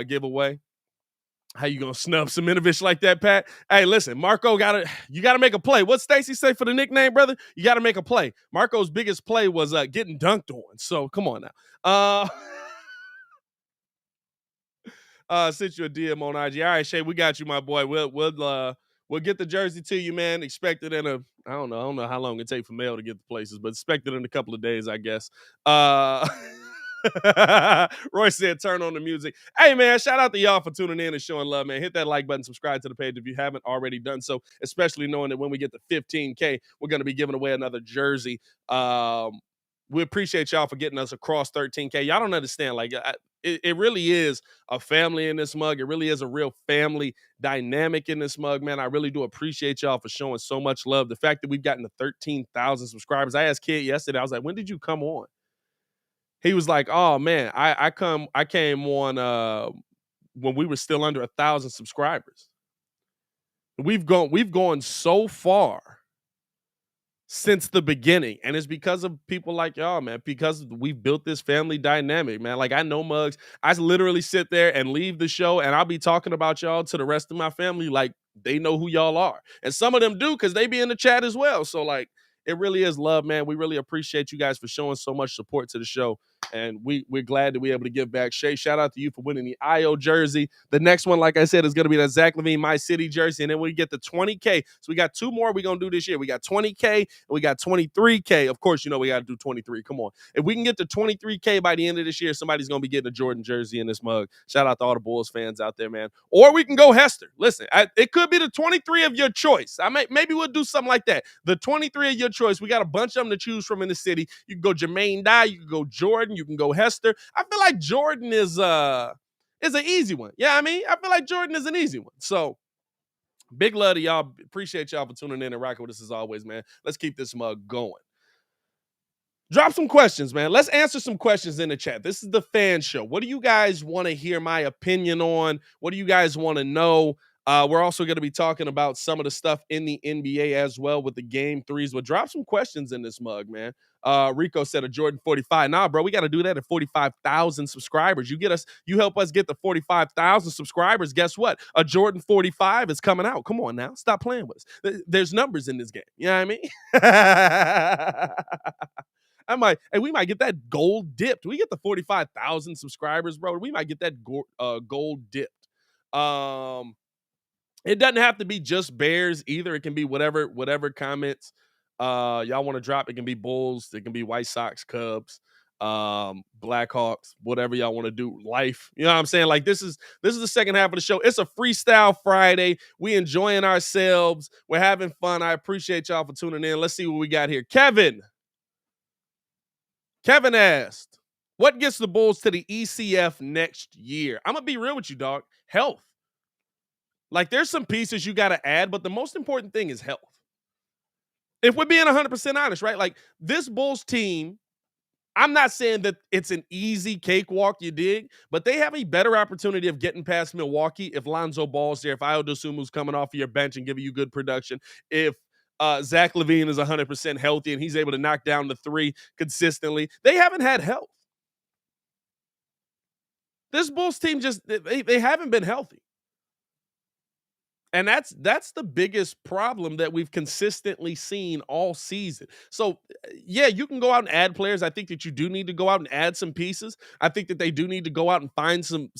giveaway. How you gonna snub some Minovich like that, Pat? Hey, listen, Marco you gotta make a play. What's Stacy say for the nickname, brother? You gotta make a play. Marco's biggest play was getting dunked on. So come on now. Sent you a DM on IG. All right, Shay, we got you, my boy. We'll get the jersey to you, man. Expect it in I don't know how long it take for mail to get to places, but expect it in a couple of days, I guess. Roy said, turn on the music. Hey, man, shout out to y'all for tuning in and showing love, man. Hit that like button, subscribe to the page if you haven't already done so, especially knowing that when we get to 15K, we're going to be giving away another jersey. We appreciate y'all for getting us across 13K. Y'all don't understand. Like, it really is a family in this mug. It really is a real family dynamic in this mug, man. I really do appreciate y'all for showing so much love. The fact that we've gotten to 13,000 subscribers. I asked Kid yesterday, I was like, when did you come on? He was like, oh man, I came on when we were still under 1,000 subscribers. We've gone so far since the beginning, and it's because of people like y'all, man, because we've built this family dynamic, man. Like, I know mugs, I literally sit there and leave the show and I'll be talking about y'all to the rest of my family like they know who y'all are, and some of them do because they be in the chat as well. So like, it really is love, man. We really appreciate you guys for showing so much support to the show, and we're glad to be able to give back. Shay, shout out to you for winning the IO jersey. The next one, like I said, is going to be that Zach LaVine My City jersey, and then we get the 20K. So we got two more we're going to do this year. We got 20K and we got 23K. Of course, you know we got to do 23. Come on. If we can get to 23K by the end of this year, somebody's going to be getting a Jordan jersey in this mug. Shout out to all the Bulls fans out there, man. Or we can go Hester. Listen, it could be the 23 of your choice. Maybe we'll do something like that. The 23 of your choice. We got a bunch of them to choose from in the city. You can go Jermaine Dye, you can go Jordan, you can go Hester. I feel like Jordan is an easy one. Yeah, I mean, I feel like Jordan is an easy one. So big love to y'all. Appreciate y'all for tuning in and rocking with us as always, man. Let's keep this mug going. Drop some questions, man. Let's answer some questions in the chat. This is the fan show. What do you guys want to hear my opinion on? What do you guys want to know? We're also going to be talking about some of the stuff in the NBA as well with the game threes. But drop some questions in this mug, man. Rico said a Jordan 45. Nah, bro, we got to do that at 45,000 subscribers. You help us get the 45,000 subscribers. Guess what? A Jordan 45 is coming out. Come on now. Stop playing with us. There's numbers in this game. You know what I mean? We might get that gold dipped. We get the 45,000 subscribers, bro. We might get that gold dipped. It doesn't have to be just Bears either. It can be whatever comments y'all want to drop. It can be Bulls. It can be White Sox, Cubs, Blackhawks, whatever y'all want to do. Life. You know what I'm saying? Like this is the second half of the show. It's a freestyle Friday. We enjoying ourselves. We're having fun. I appreciate y'all for tuning in. Let's see what we got here. Kevin asked, what gets the Bulls to the ECF next year? I'm going to be real with you, dog. Health. Like, there's some pieces you got to add, but the most important thing is health. If we're being 100% honest, right? Like, this Bulls team, I'm not saying that it's an easy cakewalk, you dig, but they have a better opportunity of getting past Milwaukee if Lonzo Ball's there, if DOSUMNU's coming off of your bench and giving you good production, if Zach LaVine is 100% healthy and he's able to knock down the three consistently. They haven't had health. This Bulls team they haven't been healthy. And that's the biggest problem that we've consistently seen all season. So, yeah, you can go out and add players. I think that you do need to go out and add some pieces. I think that they do need to go out and find some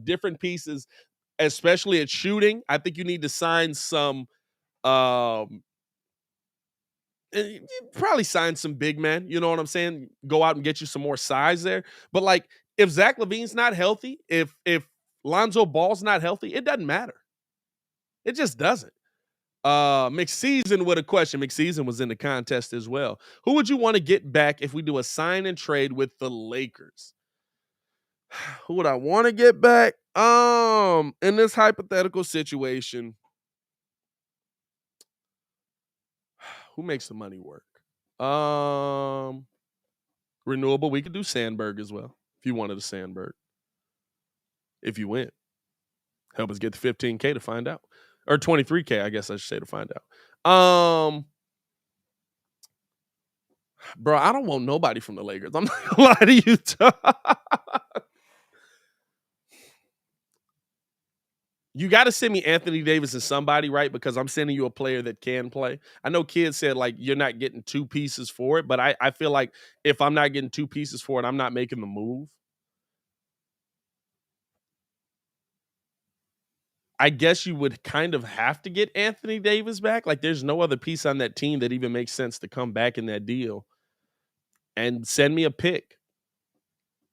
different pieces, especially at shooting. I think you need to sign some probably sign some big men. You know what I'm saying? Go out and get you some more size there. But, like, if Zach LaVine's not healthy, if Lonzo Ball's not healthy, it doesn't matter. It just doesn't. McSeason with a question. McSeason was in the contest as well. Who would you want to get back if we do a sign and trade with the Lakers? Who would I want to get back? In this hypothetical situation, who makes the money work? Renewable. We could do Sandberg as well if you wanted a Sandberg. If you win, help us get the 15K to find out. Or 23K, I guess I should say, to find out. Bro, I don't want nobody from the Lakers. I'm not gonna lie to you, You got to send me Anthony Davis and somebody, right? Because I'm sending you a player that can play. I know kids said, like, you're not getting two pieces for it, but I feel like if I'm not getting two pieces for it, I'm not making the move. I guess you would kind of have to get Anthony Davis back. Like, there's no other piece on that team that even makes sense to come back in that deal. And send me a pick.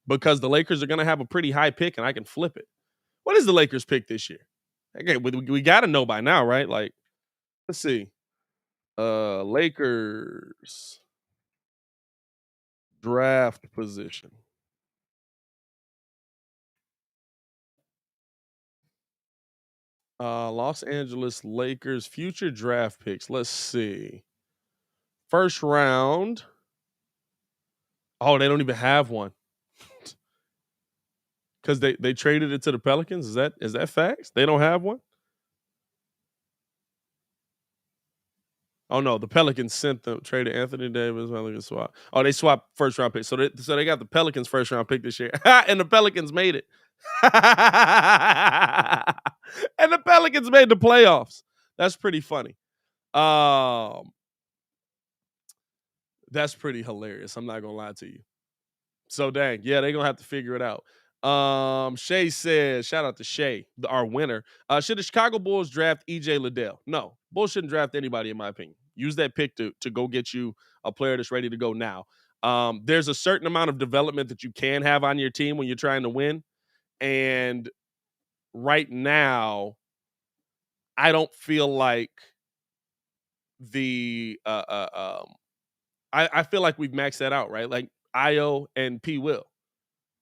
Because the Lakers are going to have a pretty high pick, and I can flip it. What is the Lakers pick this year? Okay, we got to know by now, right? Like, let's see. Lakers draft position. Los Angeles Lakers future draft picks. Let's see. First round. Oh, they don't even have one. Because they traded it to the Pelicans. Is that facts? They don't have one? Oh no, the Pelicans sent them, traded Anthony Davis, Pelicans swap. Oh, they swapped first round pick. So they got the Pelicans first round pick this year. And the Pelicans made it. And the Pelicans made the playoffs. That's pretty funny. That's pretty hilarious. I'm not gonna lie to you. So dang, yeah, they're gonna have to figure it out. Shay says, shout out to Shay, our winner. Should the Chicago Bulls draft EJ Liddell? No, Bulls shouldn't draft anybody, in my opinion. Use that pick to go get you a player that's ready to go now. There's a certain amount of development that you can have on your team when you're trying to win. And right now, I don't feel like I feel like we've maxed that out, right? Like Io and P will.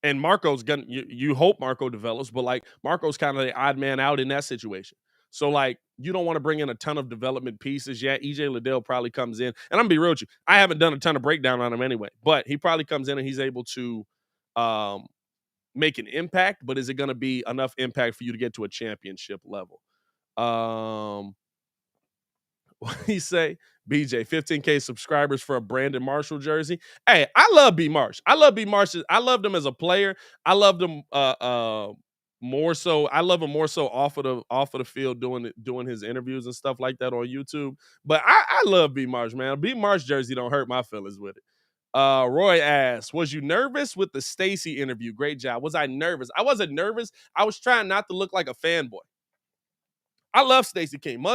And Marco's gonna you hope Marco develops, but like Marco's kind of the odd man out in that situation. So, like, you don't want to bring in a ton of development pieces yet. EJ Liddell probably comes in, and I'm going to be real with you. I haven't done a ton of breakdown on him anyway, but he probably comes in and he's able to make an impact, but is it going to be enough impact for you to get to a championship level? What did he say? BJ, 15K subscribers for a Brandon Marshall jersey. Hey, I love B. Marsh. I love B. Marsh. I loved him as a player. I loved him more so. I love him more so off of the field doing his interviews and stuff like that on YouTube. But I love B. Marsh, man. B. Marsh jersey don't hurt my feelings with it. Roy asks, was you nervous with the Stacey interview? Great job. Was I nervous? I wasn't nervous. I was trying not to look like a fanboy. I love Stacey King.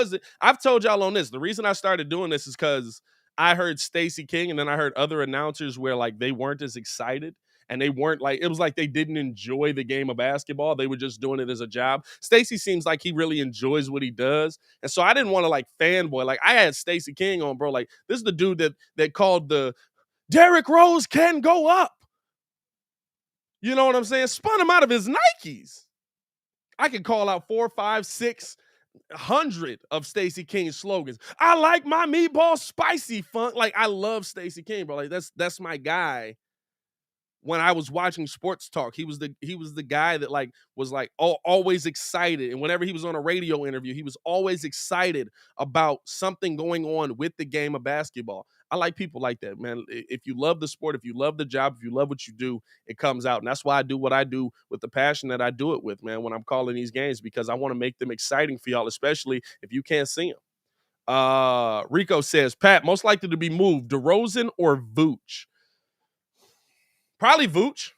I've told y'all on this. The reason I started doing this is because I heard Stacey King and then I heard other announcers where like they weren't as excited and they weren't like, it was like they didn't enjoy the game of basketball. They were just doing it as a job. Stacey seems like he really enjoys what he does. And so I didn't want to like fanboy. Like I had Stacey King on, bro. Like this is the dude that called the Derrick Rose can go up. You know what I'm saying? Spun him out of his Nikes. I could call out 4, 5, 600 of Stacey King's slogans. I like my meatball spicy funk. Like I love Stacey King, bro. Like that's my guy. When I was watching sports talk, he was the guy that like was like always excited. And whenever he was on a radio interview, he was always excited about something going on with the game of basketball. I like people like that, man. If you love the sport, if you love the job, if you love what you do, it comes out. And that's why I do what I do with the passion that I do it with, man, when I'm calling these games, because I want to make them exciting for y'all, especially if you can't see them. Rico says, Pat, most likely to be moved, DeRozan or Vooch? Probably Vooch.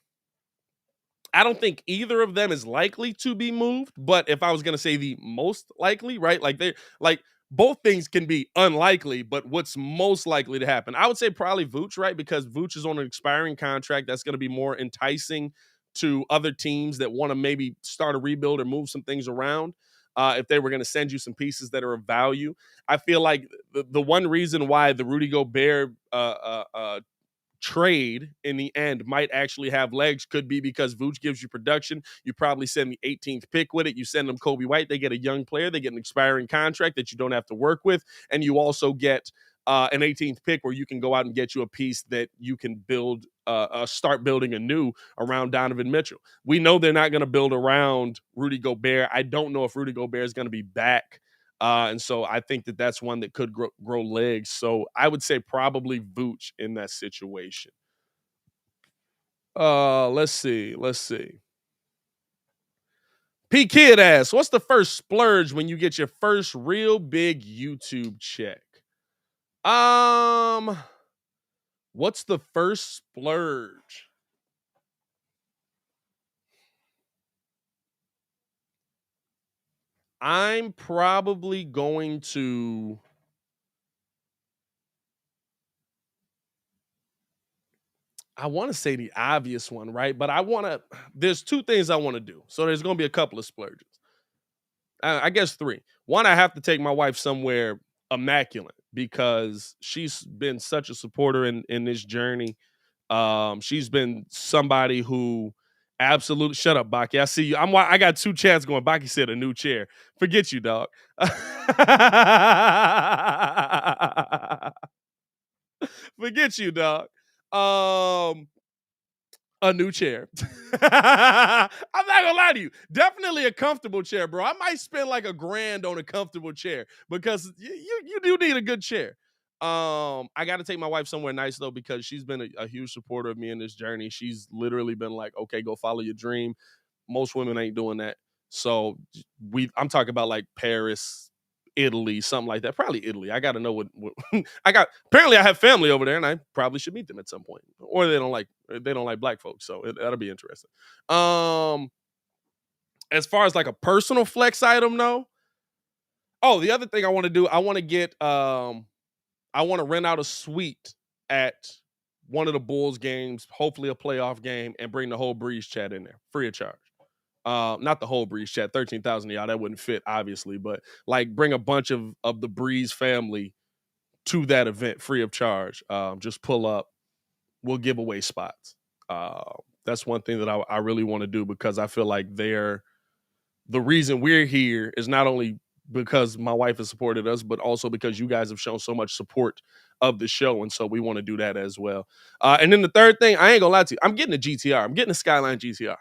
I don't think either of them is likely to be moved, but if I was going to say the most likely, right? Like both things can be unlikely, but what's most likely to happen? I would say probably Vooch, right? Because Vooch is on an expiring contract. That's going to be more enticing to other teams that want to maybe start a rebuild or move some things around. If they were going to send you some pieces that are of value. I feel like the one reason why the Rudy Gobert trade in the end might actually have legs could be because Vooch gives you production. You probably send the 18th pick with it. You send them Kobe White. They get a young player. They get an expiring contract that you don't have to work with. And you also get an 18th pick where you can go out and get you a piece that you can build, start building anew around Donovan Mitchell. We know they're not going to build around Rudy Gobert. I don't know if Rudy Gobert is going to be back. And so I think that that's one that could grow legs. So I would say probably Vooch in that situation. Let's see. P Kid asks, what's the first splurge when you get your first real big YouTube check? What's the first splurge? I'm probably going to I want to say the obvious one, right? But there's two things I want to do. So there's going to be a couple of splurges. I guess 3. One, I have to take my wife somewhere immaculate because she's been such a supporter in this journey. She's been somebody who absolutely, shut up, Baki. I see you. I got 2 chats going. Baki said a new chair. Forget you, dog. Forget you, dog. A new chair. I'm not gonna lie to you. Definitely a comfortable chair, bro. I might spend like $1,000 on a comfortable chair because you do need a good chair. I got to take my wife somewhere nice though because she's been a huge supporter of me in this journey. She's literally been like, okay, go follow your dream. Most women ain't doing that. So I'm talking about like Paris, Italy, something like that. Probably Italy. I got to know what apparently I have family over there and I probably should meet them at some point. Or they don't like black folks. So that'll be interesting. As far as like a personal flex item, no. Oh, the other thing I want to do, I want to rent out a suite at one of the Bulls games, hopefully a playoff game, and bring the whole Breeze chat in there, free of charge. Not the whole Breeze chat, 13,000 of y'all, that wouldn't fit, obviously, but like bring a bunch of the Breeze family to that event free of charge. Just pull up, we'll give away spots. That's one thing that I really want to do because I feel like the reason we're here is not only because my wife has supported us, but also because you guys have shown so much support of the show. And so we want to do that as well. And then the third thing, I ain't gonna lie to you, I'm getting a GTR. I'm getting a Skyline GTR.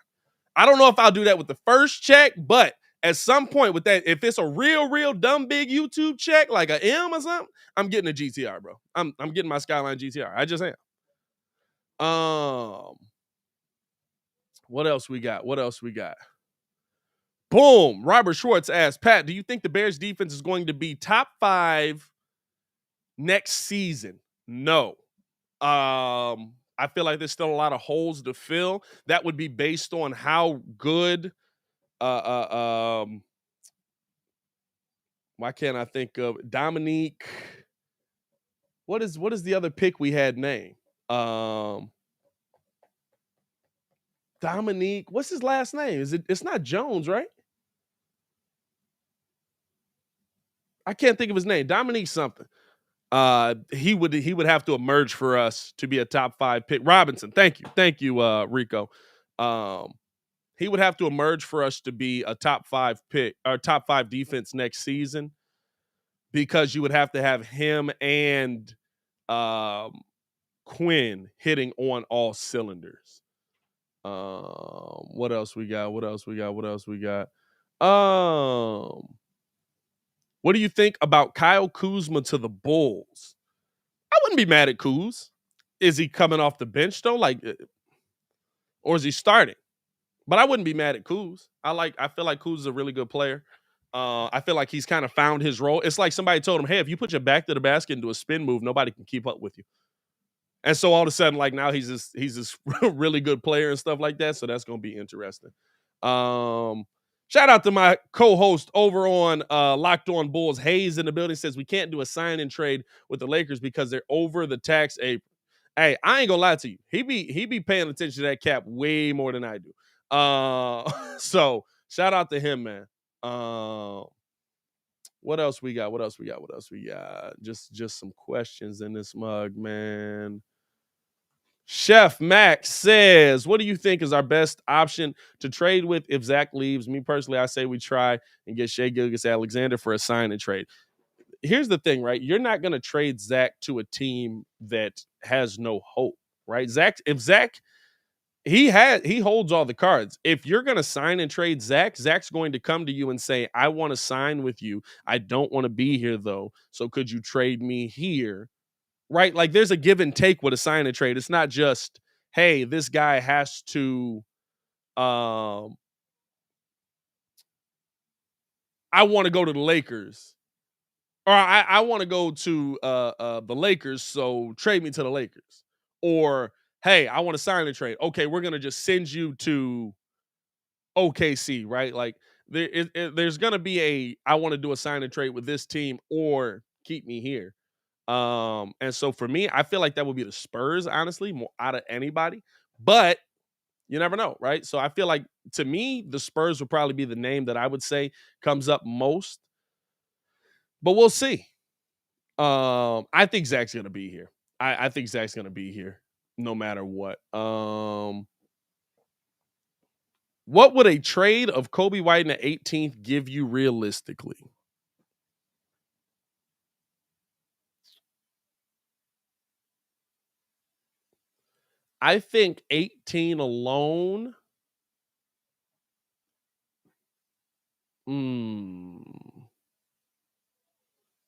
I don't know if I'll do that with the first check, but at some point with that, if it's a real dumb big YouTube check, like a M or something, I'm getting a GTR, bro. I'm getting my Skyline GTR. I just am. What else we got? Boom. Robert Schwartz asked, Pat, do you think the Bears defense is going to be top 5 next season? No. I feel like there's still a lot of holes to fill. That would be based on how good why can't I think of Dominique? What is the other pick we had named? Dominique, what's his last name? It's not Jones, right? I can't think of his name. Dominique something. He would have to emerge for us to be a top 5 pick. Robinson, thank you, Rico. He would have to emerge for us to be a top 5 pick or top 5 defense next season, because you would have to have him and Quinn hitting on all cylinders. What else we got? What do you think about Kyle Kuzma to the Bulls? I wouldn't be mad at Kuz. Is he coming off the bench though? Or is he starting? But I wouldn't be mad at Kuz. I feel like Kuz is a really good player. I feel like he's kind of found his role. It's like somebody told him, hey, if you put your back to the basket and do a spin move, nobody can keep up with you. And so all of a sudden, like now he's this really good player and stuff like that. So that's going to be interesting. Shout out to my co-host over on Locked On Bulls. Hayes in the building says we can't do a sign and trade with the Lakers because they're over the tax apron. Hey, I ain't gonna lie to you. He be paying attention to that cap way more than I do. So shout out to him, man. What else we got? Just some questions in this mug, man. Chef Max says, what do you think is our best option to trade with if Zach leaves? Me personally, I say we try and get Shai Gilgeous-Alexander for a sign and trade. Here's the thing, right? You're not going to trade Zach to a team that has no hope, right? He holds all the cards. If you're going to sign and trade Zach's going to come to you and say, I want to sign with you. I don't want to be here though. So could you trade me here? Right? Like there's a give and take with a sign and trade. It's not just, hey, this guy has to, I want to go to the Lakers. Or I want to go to the Lakers, so trade me to the Lakers. Or, hey, I want to sign a trade. Okay, we're going to just send you to OKC, right? Like there's going to be I want to do a sign and trade with this team or keep me here. And so for me, I feel like that would be the Spurs, honestly, more out of anybody. But you never know, right? So I feel like, to me, the Spurs would probably be the name that I would say comes up most. But we'll see. I think Zach's going to be here. I think Zach's going to be here no matter what. What would a trade of Kobe White in the 18th give you realistically? I think 18 alone.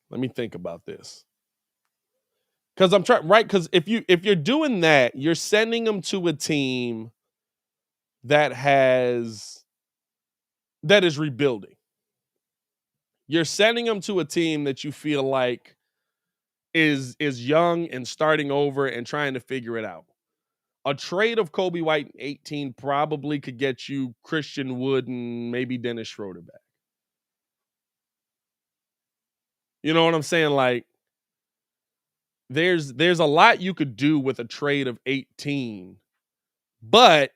Let me think about this. Because I'm trying, right? Because if you're doing that, you're sending them to a team that is rebuilding. You're sending them to a team that you feel like is young and starting over and trying to figure it out. A trade of Kobe White in 18 probably could get you Christian Wood and maybe Dennis Schroeder back. You know what I'm saying? Like, there's a lot you could do with a trade of 18, but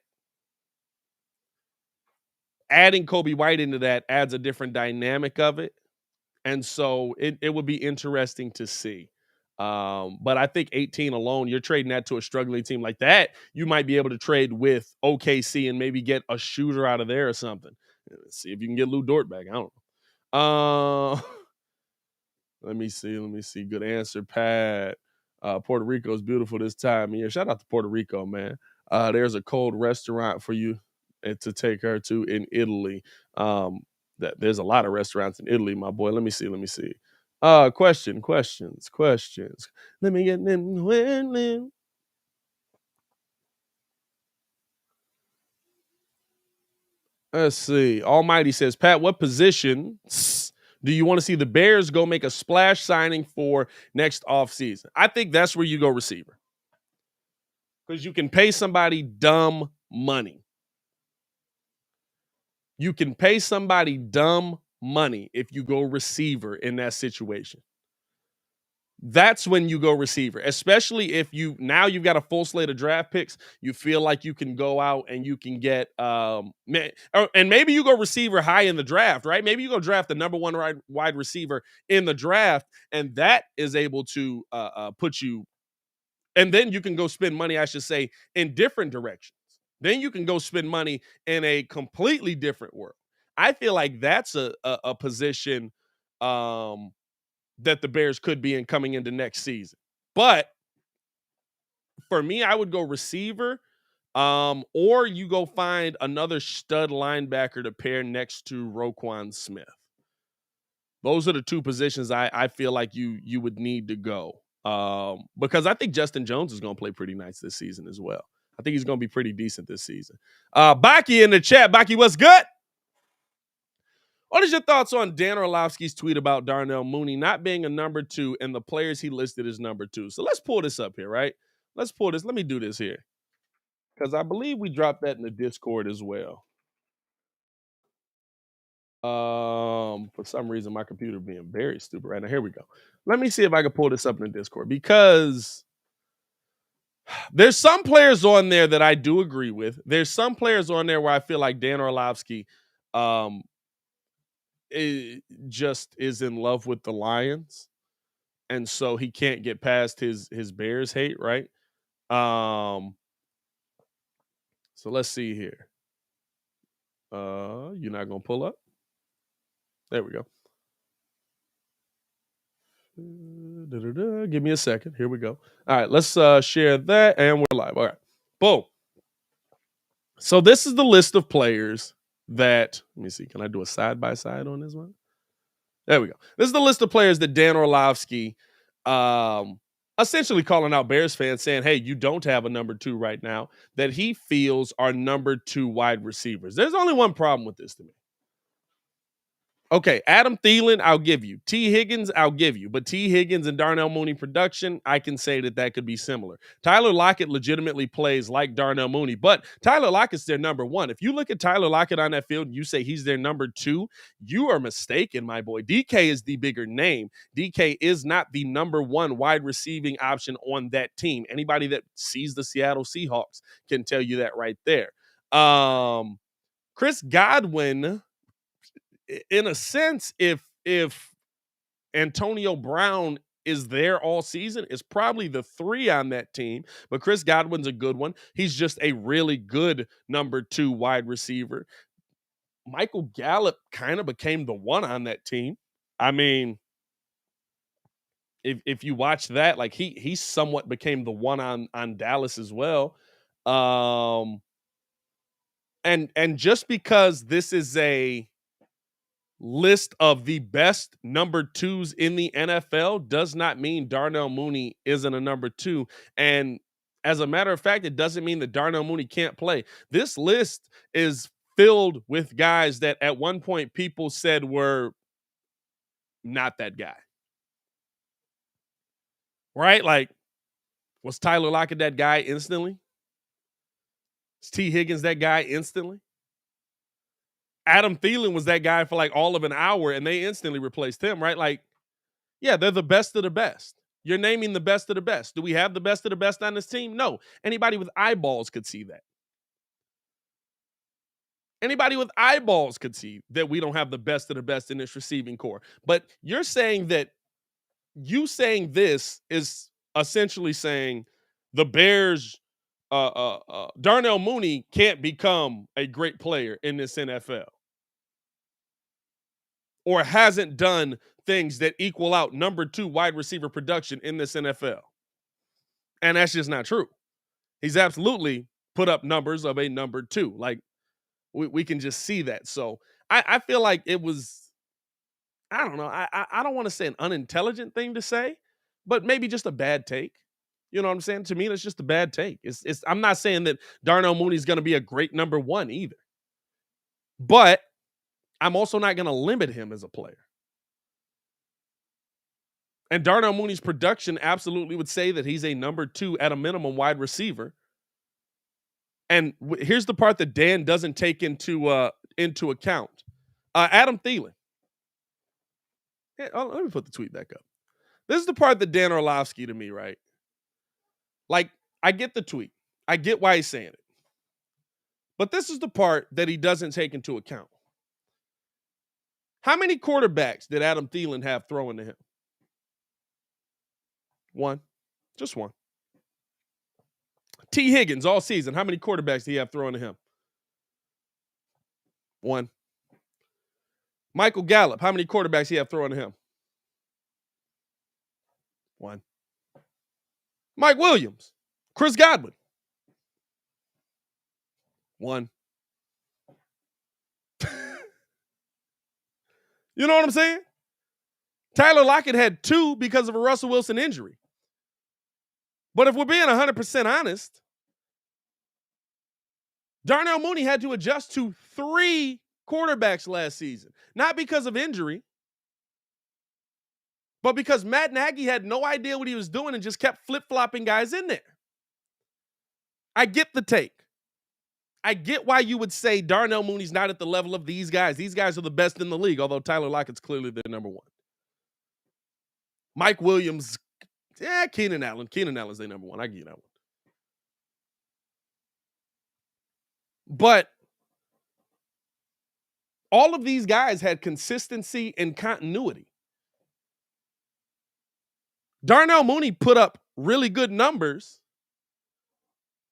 adding Kobe White into that adds a different dynamic of it. And so it would be interesting to see. But I think 18 alone, you're trading that to a struggling team like that. You might be able to trade with OKC and maybe get a shooter out of there or something. See if you can get Lou Dort back. I don't Let me see. Good answer, Pat. Puerto Rico is beautiful this time of year. Shout out to Puerto Rico, man. There's a cold restaurant for you to take her to in Italy. There's a lot of restaurants in Italy, my boy. Let me see. Questions. Let me get them. Let's see. Almighty says, Pat, what position do you want to see the Bears go make a splash signing for next offseason? I think that's where you go receiver. Because you can pay somebody dumb money. You can pay somebody dumb money if you go receiver in that situation. That's when you go receiver, especially if you've got a full slate of draft picks. You feel like you can go out and you can get, and maybe you go receiver high in the draft, right? Maybe you go draft the number one wide receiver in the draft, and that is able to put you, and then you can go spend money, I should say, in different directions. Then you can go spend money in a completely different world. I feel like that's a position that the Bears could be in coming into next season. But for me, I would go receiver, or you go find another stud linebacker to pair next to Roquan Smith. Those are the two positions I feel like you would need to go. Because I think Justin Jones is going to play pretty nice this season as well. I think he's going to be pretty decent this season. Baki in the chat. Baki, what's good? What is your thoughts on Dan Orlovsky's tweet about Darnell Mooney not being a number 2 and the players he listed as number 2? So let's pull this up here, right? Let's pull this. Let me do this here. Because I believe we dropped that in the Discord as well. For some reason, my computer being very stupid right now. Here we go. Let me see if I can pull this up in the Discord, because there's some players on there that I do agree with. There's some players on there where I feel like Dan Orlovsky just is in love with the Lions, and so he can't get past his Bears hate, right? So let's see here. You're not gonna pull up? There we go. Give me a second. Here we go. All right, let's share that, and we're live. All right, boom. So this is the list of players that, let me see, can I do a side-by-side on this one? There we go. This is the list of players that Dan Orlovsky essentially calling out Bears fans, saying, hey, you don't have a number 2 right now, that he feels are number 2 wide receivers. There's only one problem with this to me. Okay, Adam Thielen, I'll give you. T. Higgins, I'll give you. But T. Higgins and Darnell Mooney production, I can say that could be similar. Tyler Lockett legitimately plays like Darnell Mooney, but Tyler Lockett's their number 1. If you look at Tyler Lockett on that field and you say he's their number 2, you are mistaken, my boy. DK is the bigger name. DK is not the number 1 wide receiving option on that team. Anybody that sees the Seattle Seahawks can tell you that right there. Chris Godwin, in a sense, if Antonio Brown is there all season, is probably the 3 on that team. But Chris Godwin's a good one. He's just a really good number 2 wide receiver. Michael Gallup kind of became the 1 on that team. I mean, if you watch that, like he somewhat became the 1 on Dallas as well. And just because this is a list of the best number 2s in the NFL does not mean Darnell Mooney isn't a number 2. And as a matter of fact, it doesn't mean that Darnell Mooney can't play. This list is filled with guys that at one point people said were not that guy. Right? Like, was Tyler Lockett that guy instantly? Is T. Higgins that guy instantly? Adam Thielen was that guy for like all of an hour, and they instantly replaced him, right? Like, yeah, they're the best of the best. You're naming the best of the best. Do we have the best of the best on this team? No. Anybody with eyeballs could see that. Anybody with eyeballs could see that we don't have the best of the best in this receiving core. But you're saying that you saying this is essentially saying the Bears, Darnell Mooney can't become a great player in this NFL. or hasn't done things that equal out number 2 wide receiver production in this NFL. And that's just not true. He's absolutely put up numbers of a number 2. Like, we can just see that. So I feel like it was, I don't know, I don't want to say an unintelligent thing to say, but maybe just a bad take. You know what I'm saying? To me, that's just a bad take. I'm not saying that Darnell Mooney's going to be a great number 1 either. But I'm also not going to limit him as a player. And Darnell Mooney's production absolutely would say that he's a number 2 at a minimum wide receiver. And here's the part that Dan doesn't take into account. Adam Thielen. Let me put the tweet back up. This is the part that Dan Orlovsky to me, right? Like, I get the tweet. I get why he's saying it. But this is the part that he doesn't take into account. How many quarterbacks did Adam Thielen have throwing to him? 1. Just 1. T. Higgins all season. How many quarterbacks did he have throwing to him? 1. Michael Gallup. How many quarterbacks did he have throwing to him? 1. Mike Williams. Chris Godwin. 1. You know what I'm saying? Tyler Lockett had 2 because of a Russell Wilson injury. But if we're being 100% honest, Darnell Mooney had to adjust to 3 quarterbacks last season. Not because of injury, but because Matt Nagy had no idea what he was doing and just kept flip-flopping guys in there. I get the take. I get why you would say Darnell Mooney's not at the level of these guys. These guys are the best in the league, although Tyler Lockett's clearly their number 1. Mike Williams, Keenan Allen. Keenan Allen's their number 1. I give you that one. But all of these guys had consistency and continuity. Darnell Mooney put up really good numbers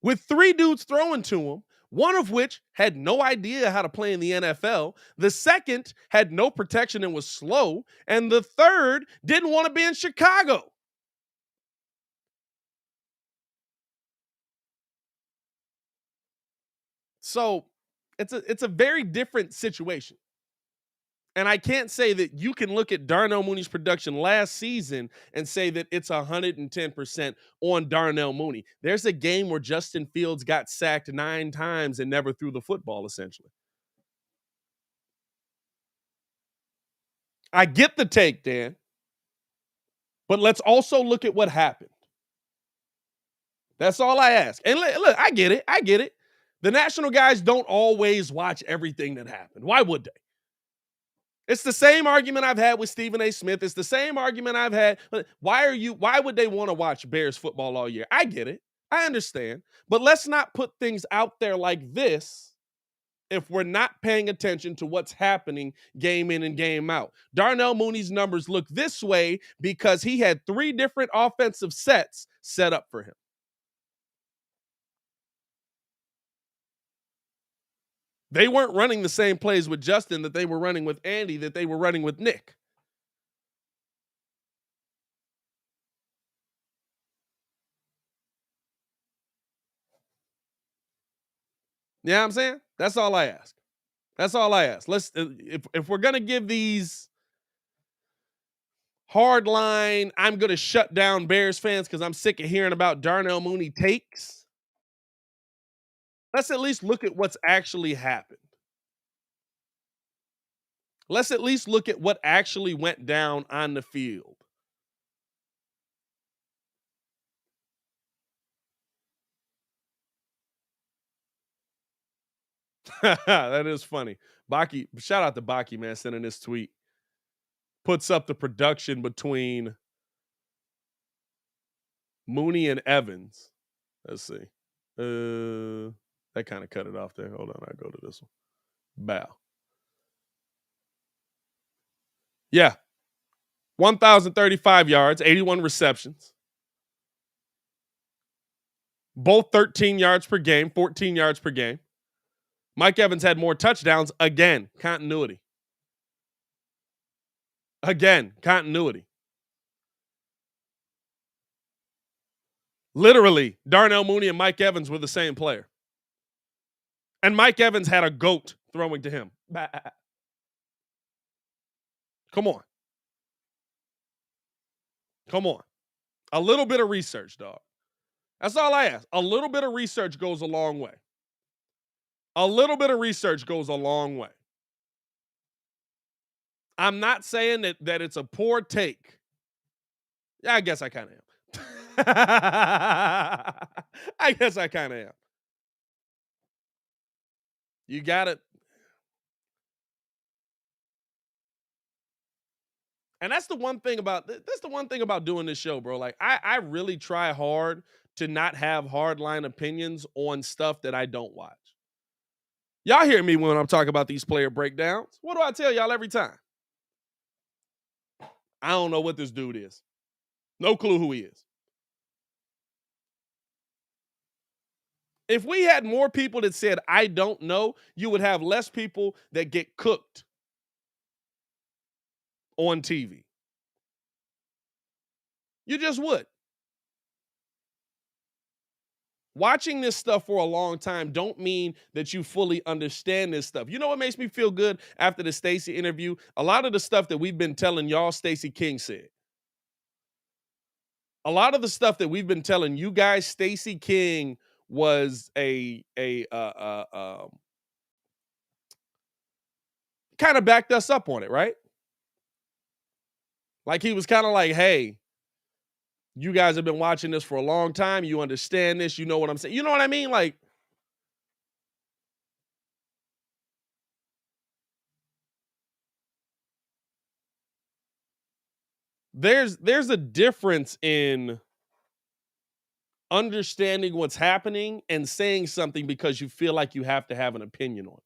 with 3 dudes throwing to him, one of which had no idea how to play in the NFL. The second had no protection and was slow. And the third didn't want to be in Chicago. So it's a very different situation. And I can't say that you can look at Darnell Mooney's production last season and say that it's 110% on Darnell Mooney. There's a game where Justin Fields got sacked 9 times and never threw the football, essentially. I get the take, Dan. But let's also look at what happened. That's all I ask. And look, I get it. I get it. The national guys don't always watch everything that happened. Why would they? It's the same argument I've had with Stephen A. Smith. It's the same argument I've had. Why would they want to watch Bears football all year? I get it. I understand. But let's not put things out there like this if we're not paying attention to what's happening game in and game out. Darnell Mooney's numbers look this way because he had 3 different offensive sets set up for him. They weren't running the same plays with Justin that they were running with Andy, that they were running with Nick. You know what I'm saying? That's all I ask. That's all I ask. Let's if we're gonna give these hard line, I'm gonna shut down Bears fans because I'm sick of hearing about Darnell Mooney takes. Let's at least look at what's actually happened. Let's at least look at what actually went down on the field. That is funny. Baki, shout out to Baki, man, sending this tweet. Puts up the production between Mooney and Evans. Let's see. That kind of cut it off there. Hold on, I'll go to this one. Bow. Yeah. 1,035 yards, 81 receptions. Both 13 yards per game, 14 yards per game. Mike Evans had more touchdowns. Again, continuity. Again, continuity. Literally, Darnell Mooney and Mike Evans were the same player. And Mike Evans had a goat throwing to him. Come on. Come on. A little bit of research, dog. That's all I ask. A little bit of research goes a long way. A little bit of research goes a long way. I'm not saying that it's a poor take. Yeah, I guess I kind of am. I guess I kind of am. You got it. And that's the one thing about doing this show, bro. Like I really try hard to not have hardline opinions on stuff that I don't watch. Y'all hear me when I'm talking about these player breakdowns. What do I tell y'all every time? I don't know what this dude is. No clue who he is. If we had more people that said, I don't know, you would have less people that get cooked on TV. You just would. Watching this stuff for a long time don't mean that you fully understand this stuff. You know what makes me feel good after the Stacey interview? A lot of the stuff that we've been telling y'all, Stacey King said. A lot of the stuff that we've been telling you guys, Stacey King was kind of backed us up on it, right? Like he was kind of like, hey, you guys have been watching this for a long time. You understand this. You know what I'm saying. You know what I mean? Like, there's a difference in understanding what's happening and saying something because you feel like you have to have an opinion on it.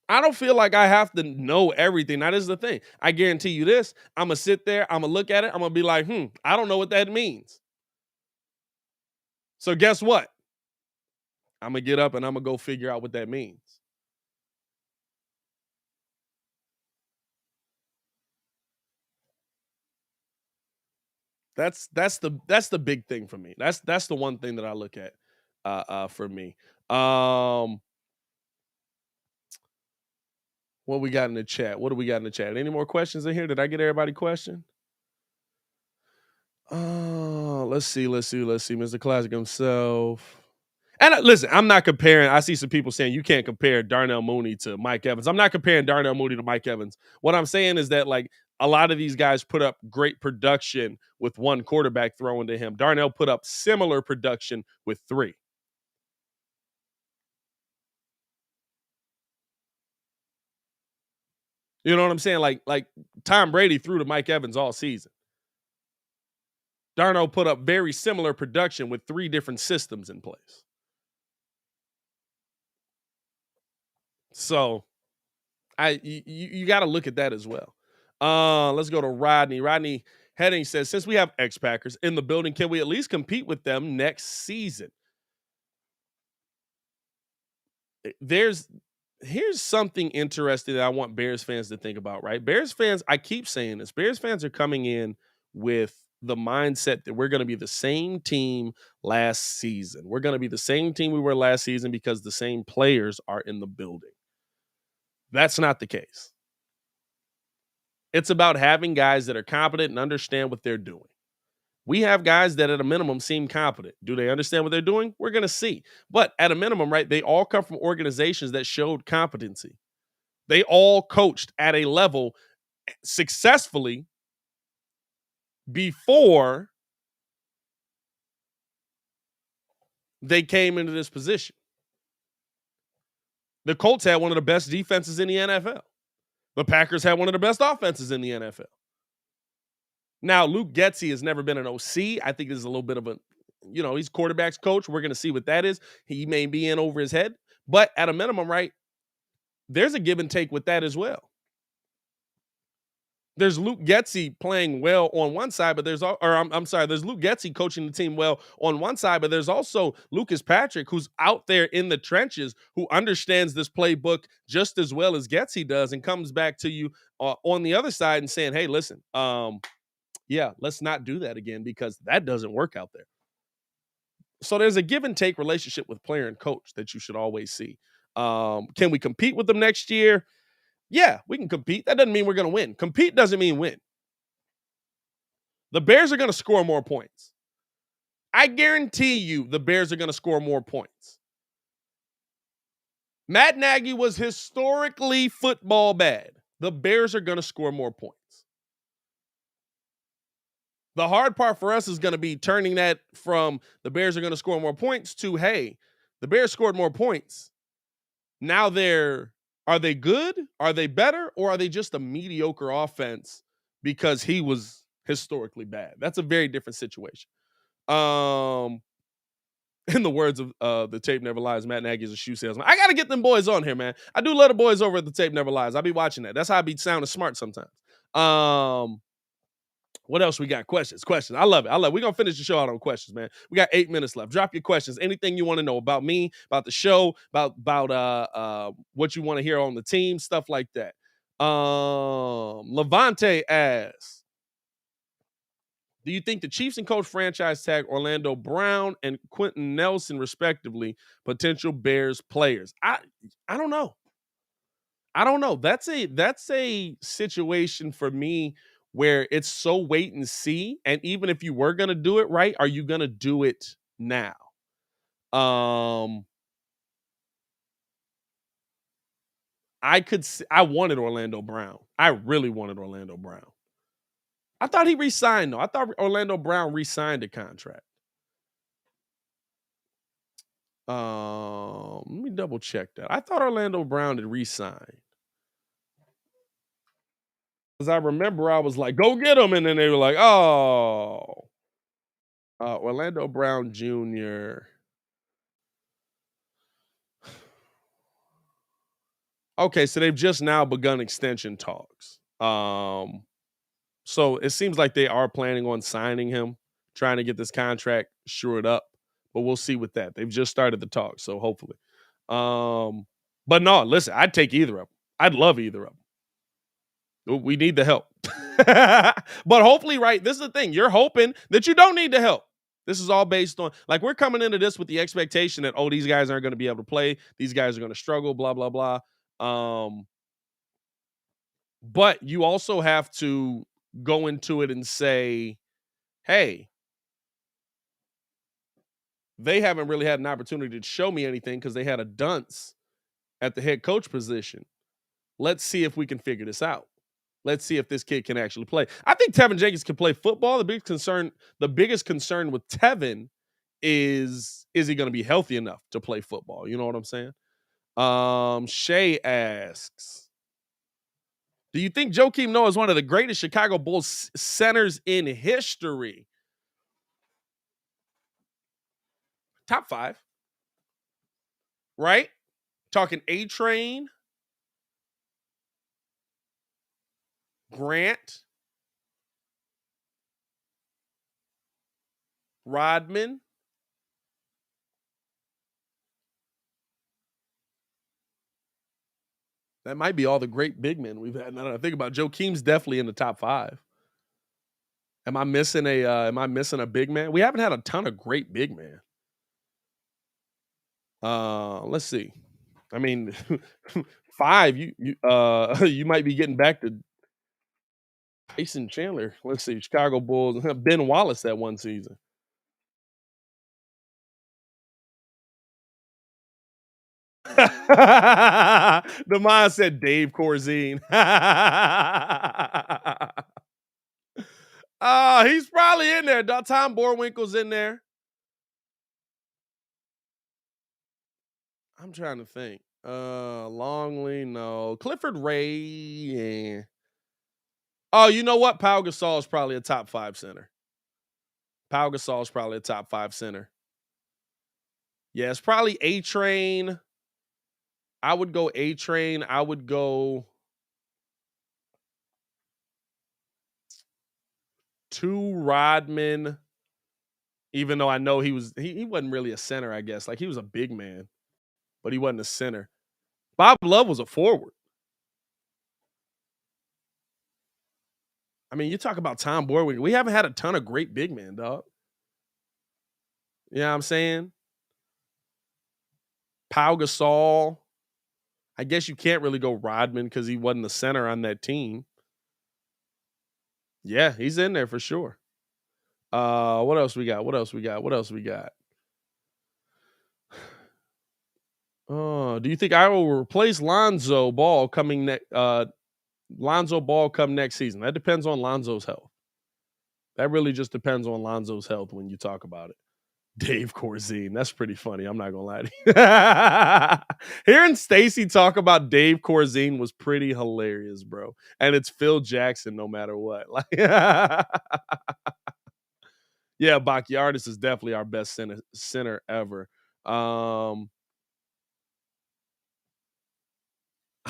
I don't feel like I have to know everything. That is the thing. I guarantee you this. I'm going to sit there. I'm going to look at it. I'm going to be like, I don't know what that means. So guess what? I'm going to get up and I'm going to go figure out what that means. That's the big thing for me. That's the one thing that I look at for me. What we got in the chat? What do we got in the chat? Any more questions in here? Did I get everybody question? Let's see. Mr. Classic himself. And listen, I'm not comparing. I see some people saying you can't compare Darnell Mooney to Mike Evans. I'm not comparing Darnell Mooney to Mike Evans. What I'm saying is that like a lot of these guys put up great production with one quarterback throwing to him. Darnell put up similar production with three. You know what I'm saying? Like Tom Brady threw to Mike Evans all season. Darnell put up very similar production with three different systems in place. So you got to look at that as well. Let's go to Rodney. Rodney Heading says, since we have ex-Packers in the building, can we at least compete with them next season? Here's something interesting that I want Bears fans to think about, right? Bears fans, I keep saying this, Bears fans are coming in with the mindset that we're going to be the same team last season. We're going to be the same team we were last season because the same players are in the building. That's not the case. It's about having guys that are competent and understand what they're doing. We have guys that at a minimum seem competent. Do they understand what they're doing? We're going to see. But at a minimum, right, they all come from organizations that showed competency. They all coached at a level successfully before they came into this position. The Colts had one of the best defenses in the NFL. The Packers had one of the best offenses in the NFL. Now, Luke Getsy has never been an OC. I think this is a little bit of a, he's quarterback's coach. We're going to see what that is. He may be in over his head. But at a minimum, right, there's a give and take with that as well. there's Luke Getsy playing well on one side, but there's there's Luke Getsy coaching the team well on one side, but there's also Lucas Patrick, who's out there in the trenches, who understands this playbook just as well as Getsy does, and comes back to you on the other side and saying, "Hey, listen, yeah, let's not do that again because that doesn't work out there." So there's a give and take relationship with player and coach that you should always see. Can we compete with them next year? Yeah, we can compete. That doesn't mean we're going to win. Compete doesn't mean win. The Bears are going to score more points. I guarantee you the Bears are going to score more points. Matt Nagy was historically football bad. The Bears are going to score more points. The hard part for us is going to be turning that from the Bears are going to score more points to, hey, the Bears scored more points. Now are they good? Are they better? Or are they just a mediocre offense because he was historically bad? That's a very different situation. In the words of The Tape Never Lies, Matt Nagy is a shoe salesman. I got to get them boys on here, man. I do love the boys over at The Tape Never Lies. I'll be watching that. That's how I be sounding smart sometimes. What else we got? Questions. I love it. We're going to finish the show out on questions, man. We got 8 minutes left. Drop your questions. Anything you want to know about me, about the show, about what you want to hear on the team, stuff like that. Levante asks, do you think the Chiefs and coach franchise tag Orlando Brown and Quentin Nelson, respectively, potential Bears players? I don't know. That's a situation for me where it's so wait and see. And even if you were going to do it right, are you going to do it now? I wanted Orlando Brown. I really wanted Orlando Brown. I thought he re-signed, though. I thought Orlando Brown re-signed a contract. Let me double check that. I thought Orlando Brown had re-signed. Because I remember I was like, go get him. And then they were like, oh. Orlando Brown Jr. Okay, so they've just now begun extension talks. So it seems like they are planning on signing him, trying to get this contract shored up. But we'll see with that. They've just started the talks, so hopefully. But no, listen, I'd take either of them. I'd love either of them. We need the help. But hopefully, right, this is the thing. You're hoping that you don't need the help. This is all based on, like, we're coming into this with the expectation that, oh, these guys aren't going to be able to play. These guys are going to struggle, blah, blah, blah. But you also have to go into it and say, hey, they haven't really had an opportunity to show me anything because they had a dunce at the head coach position. Let's see if we can figure this out. Let's see if this kid can actually play. I think Tevin Jenkins can play football. The biggest concern with Tevin is he going to be healthy enough to play football? You know what I'm saying? Shay asks, do you think Joakim Noah is one of the greatest Chicago Bulls centers in history? Top 5. Right? Talking A-Train, Grant, Rodman, that might be all the great big men we've had. Now that I think about it, Joakim's definitely in the top 5. Am I missing a big man? We haven't had a ton of great big men. Let's see. I mean, 5. You might be getting back to Tyson Chandler. Let's see. Chicago Bulls. Ben Wallace that one season. The mind said Dave Corzine. He's probably in there. Tom Borwinkle's in there. I'm trying to think. Longley, no. Clifford Ray, yeah. Oh, you know what? Pau Gasol is probably a top 5 center. Pau Gasol is probably a top 5 center. Yeah, it's probably A-Train. I would go A-Train. I would go 2 Rodman, even though I know he wasn't really a center, I guess. Like, he was a big man, but he wasn't a center. Bob Love was a forward. I mean, you talk about Tom Boyd. We haven't had a ton of great big men, dog. You know what I'm saying? Pau Gasol. I guess you can't really go Rodman because he wasn't the center on that team. Yeah, he's in there for sure. What else we got? Do you think I will replace Lonzo Ball come next season? That depends on Lonzo's health. That really just depends on Lonzo's health when you talk about it. Dave Corzine. That's pretty funny. I'm not going to lie to you. Hearing Stacy talk about Dave Corzine was pretty hilarious, bro. And it's Phil Jackson no matter what. Like, yeah, Bacchiardis is definitely our best center ever. I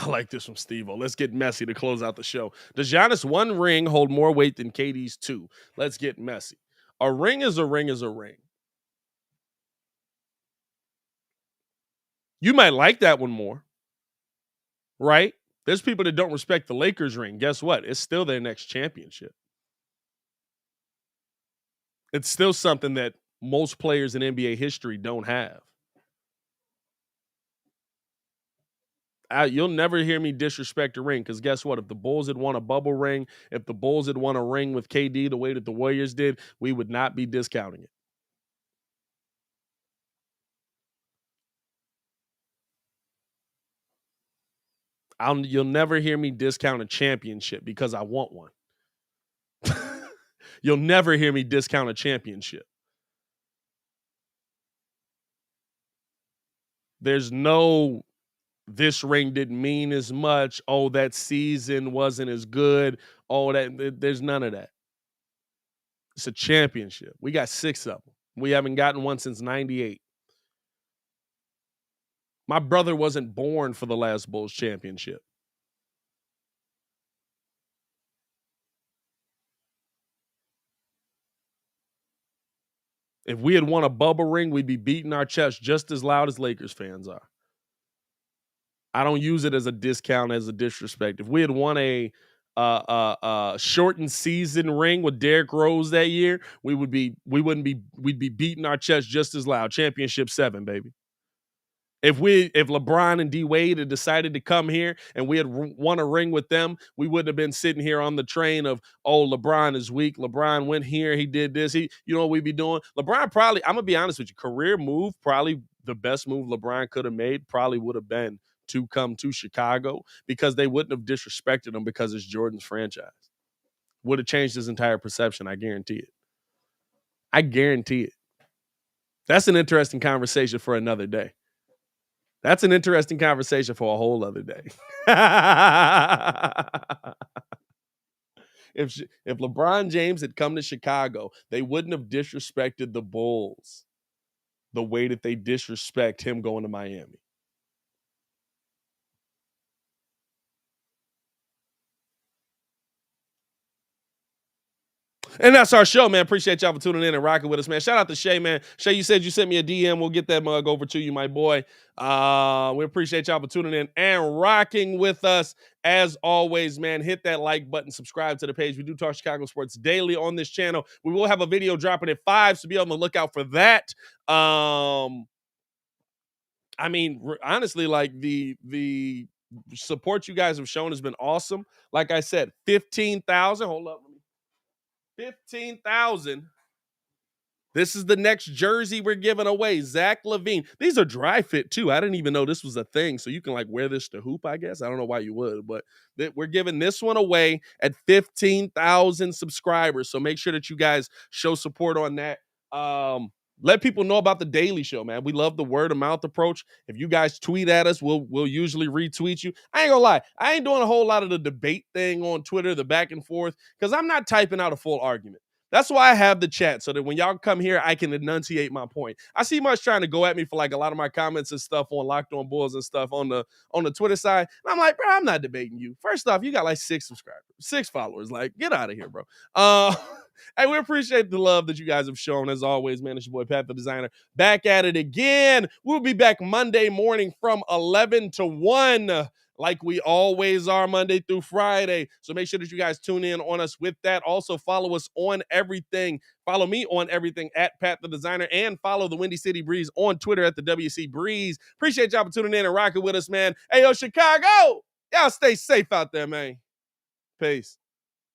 like this from Steve-O. Let's get messy to close out the show. Does Giannis' 1 ring hold more weight than KD's 2? Let's get messy. A ring is a ring is a ring. You might like that one more, right? There's people that don't respect the Lakers ring. Guess what? It's still their next championship. It's still something that most players in NBA history don't have. You'll never hear me disrespect a ring because guess what? If the Bulls had won a bubble ring, if the Bulls had won a ring with KD the way that the Warriors did, we would not be discounting it. You'll never hear me discount a championship because I want one. You'll never hear me discount a championship. There's no, this ring didn't mean as much. Oh, that season wasn't as good. Oh, there's none of that. It's a championship. We got 6 of them. We haven't gotten one since 98. My brother wasn't born for the last Bulls championship. If we had won a bubble ring, we'd be beating our chest just as loud as Lakers fans are. I don't use it as a discount, as a disrespect. If we had won a shortened season ring with Derrick Rose that year, we'd be beating our chest just as loud. Championship 7, baby. If LeBron and D Wade had decided to come here and we had won a ring with them, we wouldn't have been sitting here on the train of, oh, LeBron is weak. LeBron went here, he did this. You know what we'd be doing? LeBron probably, I'm gonna be honest with you, career move, probably the best move LeBron could have made, probably would have been to come to Chicago because they wouldn't have disrespected him because it's Jordan's franchise. Would have changed his entire perception. I guarantee it. I guarantee it. That's an interesting conversation for another day. That's an interesting conversation for a whole other day. If LeBron James had come to Chicago, they wouldn't have disrespected the Bulls the way that they disrespect him going to Miami. And that's our show, man. Appreciate y'all for tuning in and rocking with us, man. Shout out to Shay, man. Shay, you said you sent me a DM. We'll get that mug over to you, my boy. We appreciate y'all for tuning in and rocking with us. As always, man, hit that like button, subscribe to the page. We do talk Chicago sports daily on this channel. We will have a video dropping at 5, so be on the lookout for that. I mean, honestly, like the support you guys have shown has been awesome. Like I said, 15,000. Hold up. 15,000. This is the next jersey we're giving away. Zach LaVine. These are dry fit too. I didn't even know this was a thing. So you can like wear this to hoop, I guess. I don't know why you would, but we're giving this one away at 15,000 subscribers. So make sure that you guys show support on that. Let people know about the Daily Show, man. We love the word of mouth approach. If you guys tweet at us, we'll usually retweet you. I ain't gonna lie. I ain't doing a whole lot of the debate thing on Twitter, the back and forth, because I'm not typing out a full argument. That's why I have the chat, so that when y'all come here, I can enunciate my point. I see much trying to go at me for like a lot of my comments and stuff on Locked On Bulls and stuff on the Twitter side. And I'm like, bro, I'm not debating you. First off, you got like 6 subscribers, 6 followers. Like, get out of here, bro. Hey, we appreciate the love that you guys have shown. As always, man, it's your boy, Pat the Designer, back at it again. We'll be back Monday morning from 11 to 1, like we always are, Monday through Friday. So make sure that you guys tune in on us with that. Also, follow us on everything. Follow me on everything at Pat the Designer, and follow the Windy City Breeze on Twitter at the WC Breeze. Appreciate y'all for tuning in and rocking with us, man. Hey, yo, Chicago, y'all stay safe out there, man. Peace.